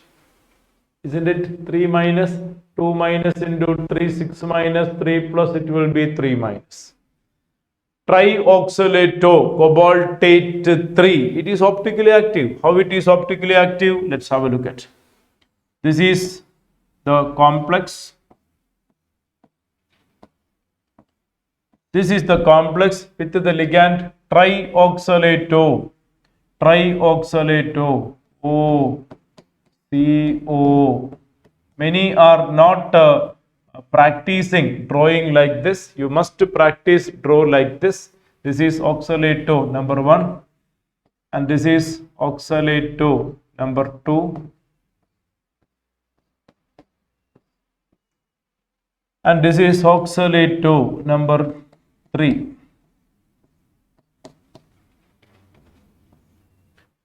Isn't it 3 minus 2 minus into 3, 6 minus 3 plus, it will be 3 minus. Trioxalato cobaltate 3. It is optically active. How it is optically active? Let's have a look at. This is the complex. This is the complex with the ligand trioxalato. CO. Many are not practicing drawing like this. You must practice draw like this. This is oxalato number 1, and this is oxalato number 2, and this is oxalato number 3.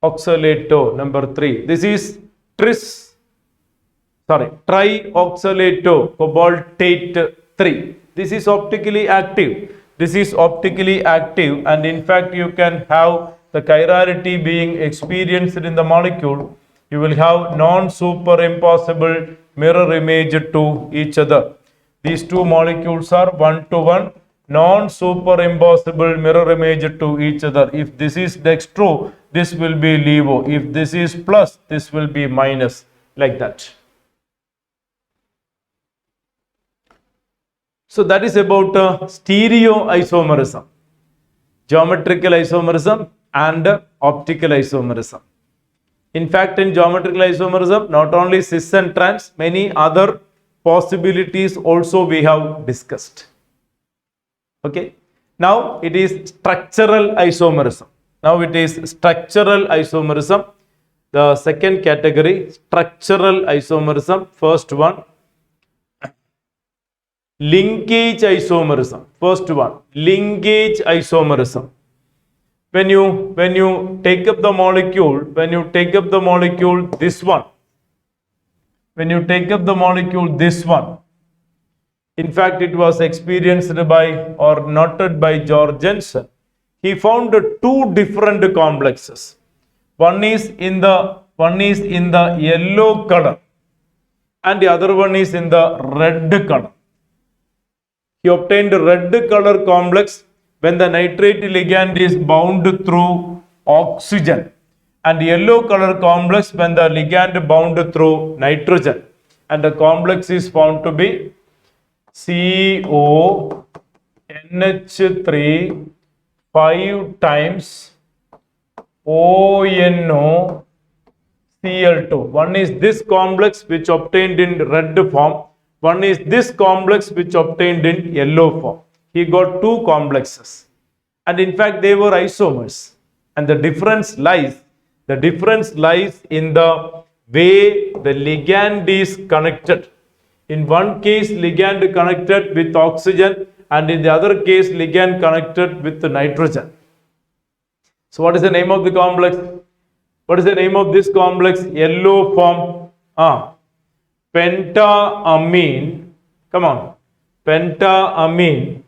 Oxalato number 3. This is trioxalato cobaltate 3. This is optically active. This is optically active, and in fact you can have the chirality being experienced in the molecule. You will have non-superimposable mirror image to each other. These two molecules are 1 to 1 non-superimposable mirror image to each other. If this is dextro, this will be levo. If this is plus, this will be minus, like that. So that is about stereoisomerism, geometrical isomerism and optical isomerism. In fact, in geometrical isomerism, not only cis and trans, many other possibilities also we have discussed. Okay. Now it is structural isomerism. Now it is structural isomerism. The second category, structural isomerism. First one, linkage isomerism. First one, linkage isomerism. When you take up the molecule, this one, in fact, it was experienced by or noted by George Jensen. He found two different complexes. One is in the yellow color, and the other one is in the red color. He obtained a red color complex when the nitrate ligand is bound through oxygen, and yellow color complex when the ligand bound through nitrogen, and the complex is found to be CONH3 5 times ONO Cl2. One is this complex which obtained in red form, one is this complex which obtained in yellow form. He got two complexes, and in fact they were isomers, and the difference lies in the way the ligand is connected. In one case, ligand connected with oxygen, and in the other case, ligand connected with nitrogen. So what is the name of the complex? What is the name of this complex? Yellow form. Pentaamine. Come on. Pentaamine.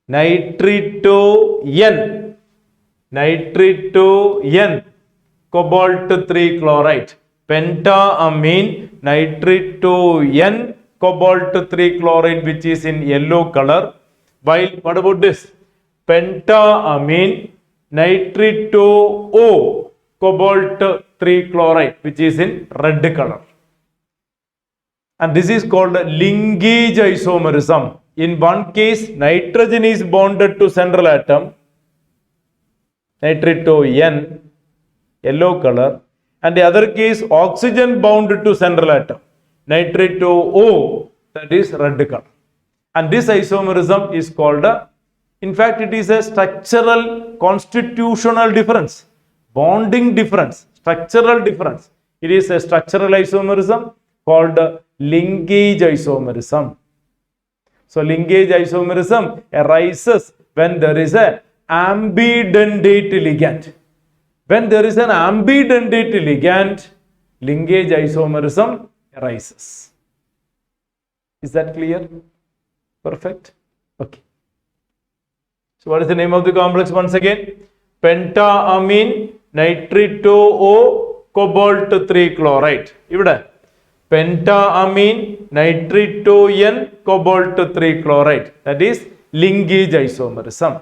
Nitrito-N. Cobalt 3 chloride. Pentaamine nitrito-N cobalt 3 chloride, which is in yellow color. While what about this? Pentaamine nitrito-O cobalt 3 chloride, which is in red color. And this is called linkage isomerism. In one case, nitrogen is bonded to central atom, nitrito-N, yellow color, and the other case, oxygen bound to central atom, nitrito-O, that is red color. And this isomerism is called in fact, it is a structural constitutional difference, bonding difference, structural difference. It is a structural isomerism called linkage isomerism. So linkage isomerism arises when there is a ambidentate ligand. When there is an ambidentate ligand, linkage isomerism arises. Is that clear? Perfect. Okay. So what is the name of the complex once again? Pentaamine nitrito-O cobalt 3 chloride. Ivide pentaamine nitrito-N cobalt 3 chloride. That is linkage isomerism.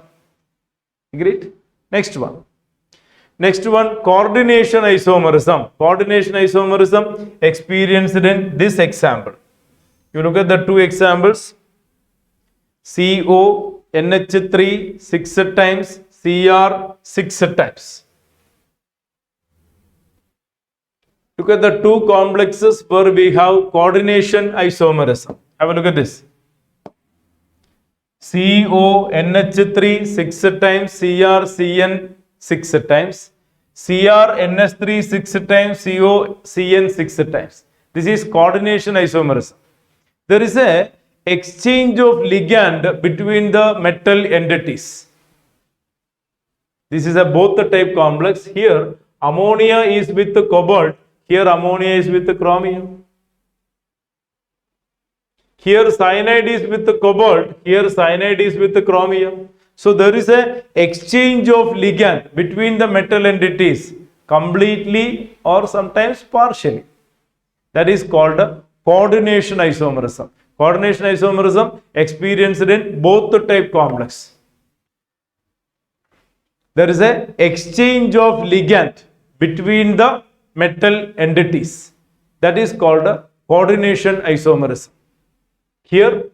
Agreed? Next one, coordination isomerism. Coordination isomerism experienced in this example. You look at the two examples. CONH3 6 times, Cr 6 times. Look at the two complexes where we have coordination isomerism. Have a look at this. CONH3 6 times, CrCn 6 times, CrNH3 6 times, COCn 6 times. This is coordination isomerism. There is a exchange of ligand between the metal entities. This is a both type complex. Here ammonia is with the cobalt, here ammonia is with the chromium. Here cyanide is with the cobalt, here cyanide is with the chromium. So there is a exchange of ligand between the metal entities completely or sometimes partially. That is called coordination isomerism. Coordination isomerism experienced in both the type complex. There is a exchange of ligand between the metal entities. That is called a coordination isomerism. Here,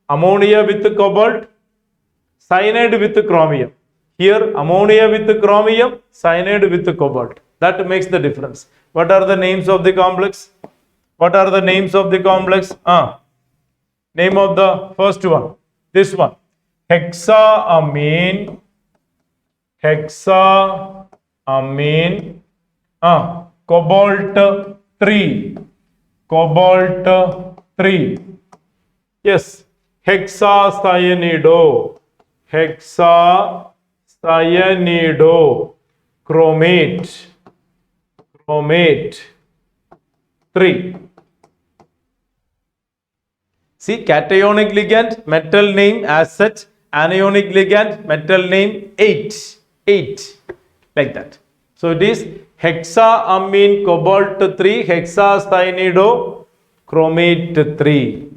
ammonia with cobalt, cyanide with chromium. Here, ammonia with chromium, cyanide with cobalt. That makes the difference. What are the names of the complex? What are the names of the complex? Name of the first one. This one. Hexaamine. Cobalt 3. Cobalt 3. Yes. Hexacyanido. Hexacyanido. Chromate. Chromate 3. See, cationic ligand, metal name as such, anionic ligand, metal name 8. 8. Like that. So it is hexaamine cobalt 3, hexacyanido chromate 3.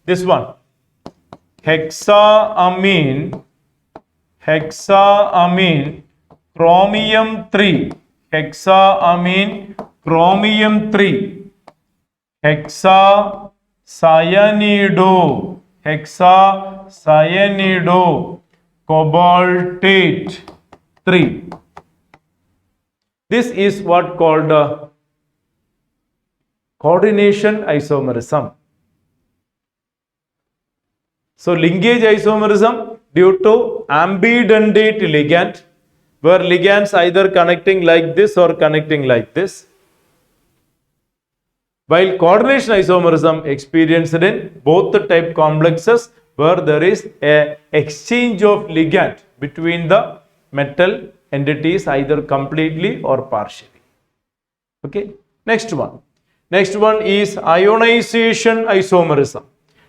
This one. Hexaamine chromium 3. Hexaamine chromium 3. Hexacyanido cobaltate 3. This is what called coordination isomerism. So linkage isomerism due to ambidentate ligand, where ligands either connecting like this or connecting like this. While coordination isomerism experienced in both the type complexes where there is a exchange of ligand between the metal entities either completely or partially. Okay. Next one. Next one is ionization isomerism.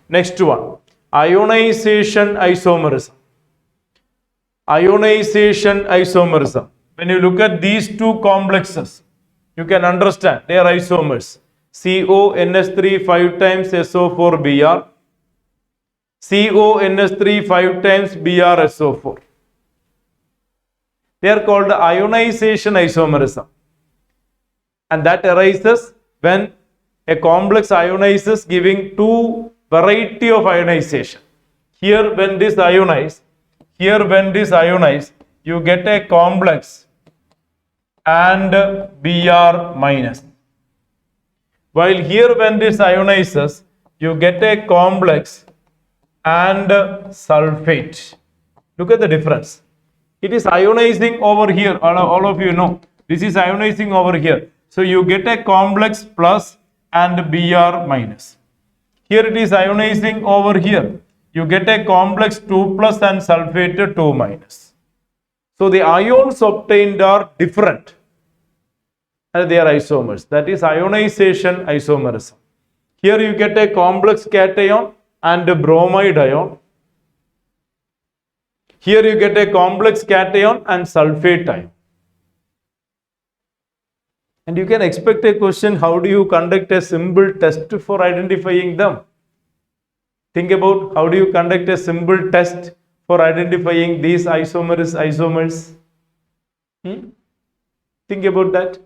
Next one. Ionization isomerism. Ionization isomerism. When you look at these two complexes, you can understand they are isomers. CONH3 5 times SO4Br, CONH3 5 times BrSO4. They are called ionization isomerism, and that arises when a complex ionizes, giving two variety of ionization. Here when this ionize, you get a complex and Br minus. While here when this ionizes, you get a complex and sulfate. Look at the difference. It is ionizing over here, all of you know. This is ionizing over here. So you get a complex plus and Br minus. Here it is ionizing over here. You get a complex 2 plus and sulfate 2 minus. So the ions obtained are different. And they are isomers. That is ionization isomerism. Here you get a complex cation and a bromide ion. Here you get a complex cation and sulfate ion. And you can expect a question, how do you conduct a simple test for identifying them? Think about how do you conduct a simple test for identifying these isomers. Think about that.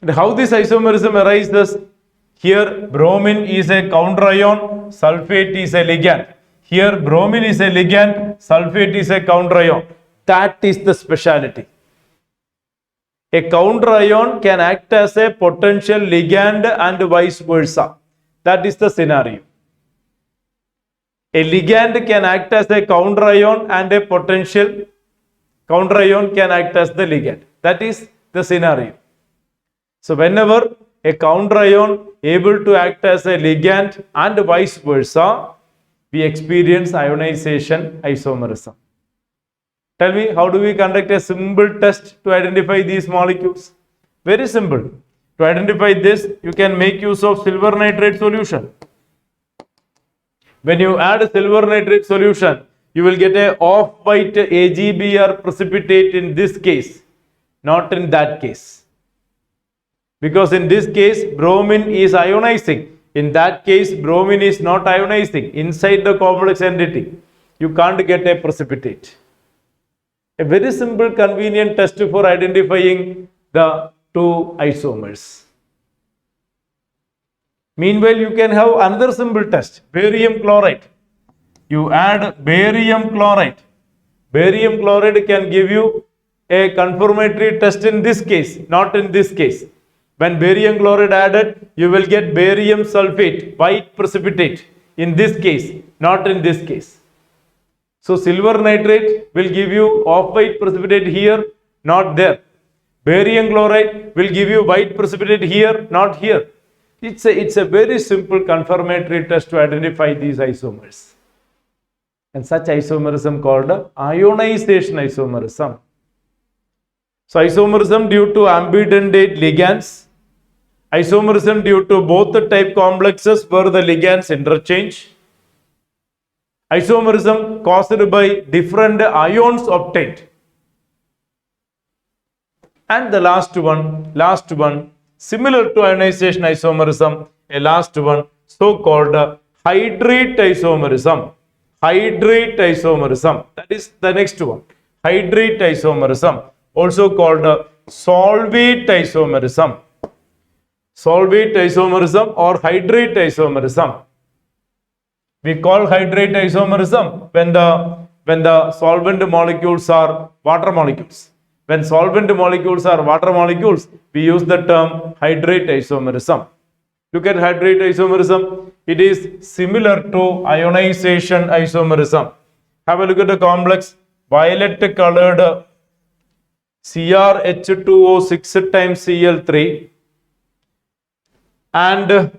And how this isomerism arises? Here bromine is a counter ion, sulfate is a ligand. Here bromine is a ligand, sulfate is a counter ion. That is the speciality. A counter ion can act as a potential ligand and vice versa. That is the scenario. A ligand can act as a counter ion and a potential counter ion can act as the ligand. That is the scenario. So whenever a counter ion able to act as a ligand and vice versa, we experience ionization isomerism. Tell me, how do we conduct a simple test to identify these molecules? Very simple. To identify this, you can make use of silver nitrate solution. When you add a silver nitrate solution, you will get a off-white AgBr precipitate in this case, not in that case. Because in this case, bromine is ionizing. In that case, bromine is not ionizing. Inside the complex entity, you can't get a precipitate. A very simple, convenient test for identifying the two isomers. Meanwhile, you can have another simple test, barium chloride. You add barium chloride. Barium chloride can give you a confirmatory test in this case, not in this case. When barium chloride added, you will get barium sulfate, white precipitate. In this case, not in this case. So silver nitrate will give you off-white precipitate here, not there. Barium chloride will give you white precipitate here, not here. It's a very simple confirmatory test to identify these isomers. And such isomerism called ionization isomerism. So isomerism due to ambidentate ligands, isomerism due to both the type complexes where the ligands interchange, isomerism caused by different ions obtained. And the last one, similar to ionization isomerism, a last one, so-called hydrate isomerism. Hydrate isomerism, that is the next one. Hydrate isomerism, also called solvate isomerism. Solvate isomerism or hydrate isomerism. We call hydrate isomerism when the solvent molecules are water molecules. When solvent molecules are water molecules, we use the term hydrate isomerism. Look at hydrate isomerism. It is similar to ionization isomerism. Have a look at the complex. Violet colored CrH2O6 times Cl3 and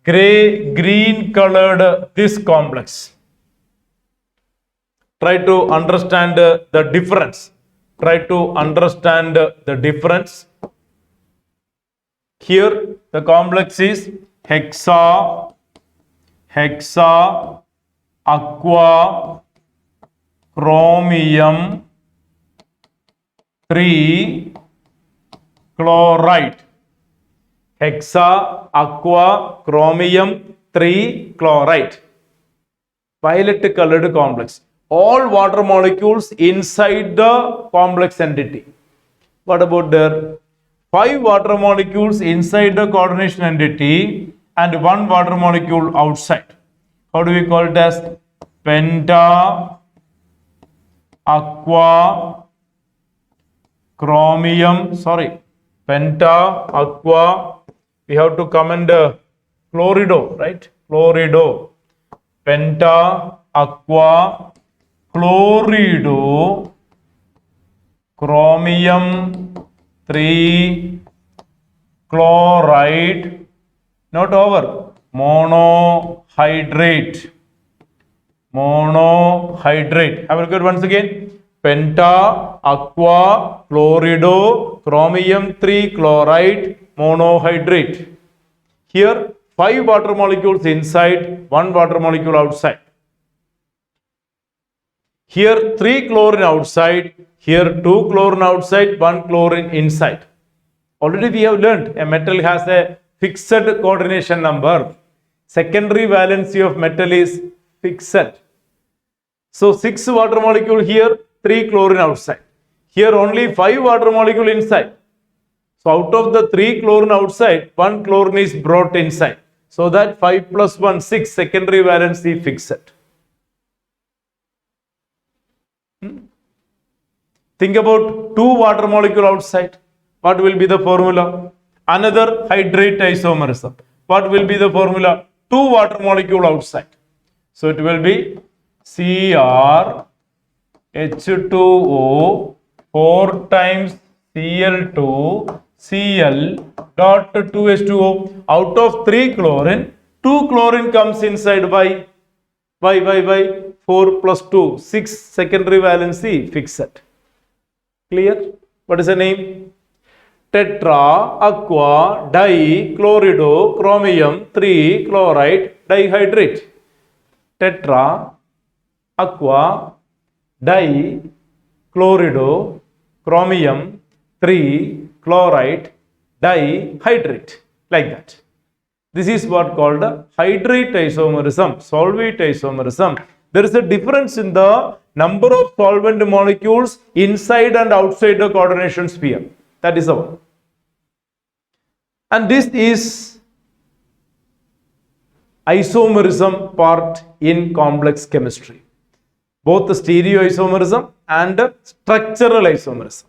green colored this complex. Try to understand the difference. Try to understand the difference. Here the complex is hexa, aqua, chromium 3 chloride. Hexa, aqua, chromium 3 chloride. Violet colored complex. All water molecules inside the complex entity. What about there? 5 water molecules inside the coordination entity and 1 water molecule outside. How do we call it as? Penta, aqua, chromium, penta, aqua, we have to comment chlorido, right? Chlorido, penta, aqua, chlorido, chromium 3 chloride, not over, monohydrate. Have a look at once again. Penta, aqua, chlorido, chromium 3 chloride, monohydrate. Here 5 water molecules inside, 1 water molecule outside. Here 3 chlorine outside, here 2 chlorine outside, 1 chlorine inside. Already we have learned a metal has a fixed coordination number. Secondary valency of metal is fixed. So 6 water molecule here, 3 chlorine outside. Here only 5 water molecule inside. So out of the 3 chlorine outside, 1 chlorine is brought inside. So that 5 plus 1, 6 secondary valency fixed. Think about 2 water molecule outside. What will be the formula? Another hydrate isomerism. What will be the formula? 2 water molecule outside. So it will be CrH2O 4 times Cl2 Cl dot 2H2O. Out of 3 chlorine, 2 chlorine comes inside by 4 plus 2, 6 secondary valency fixed. Clear? What is the name? Tetra, aqua, di, chlorido, chromium 3 chloride dihydrate. Tetra, aqua, di, chlorido, chromium 3 chloride dihydrate, like that. This is what called hydrate isomerism, solvate isomerism. There is a difference in the number of solvent molecules inside and outside the coordination sphere. That is the one. And this is isomerism part in complex chemistry. Both the stereoisomerism and structural isomerism.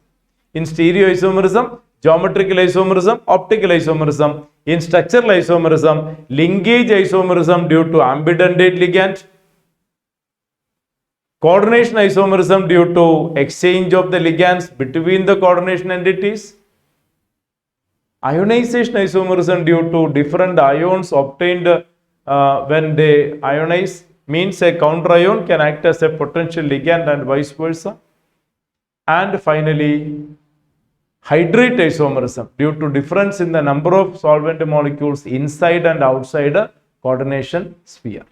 In stereoisomerism, geometrical isomerism, optical isomerism. In structural isomerism, linkage isomerism due to ambidentate ligand. Coordination isomerism due to exchange of the ligands between the coordination entities. Ionization isomerism due to different ions obtained when they ionize, means a counter ion can act as a potential ligand and vice versa. And finally, hydrate isomerism due to difference in the number of solvent molecules inside and outside a coordination sphere.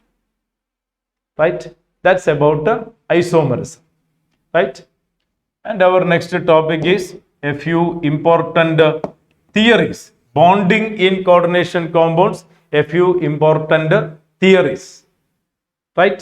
Right? That's about isomerism. Right? And our next topic is a few important theories. Bonding in coordination compounds, a few important theories. Right?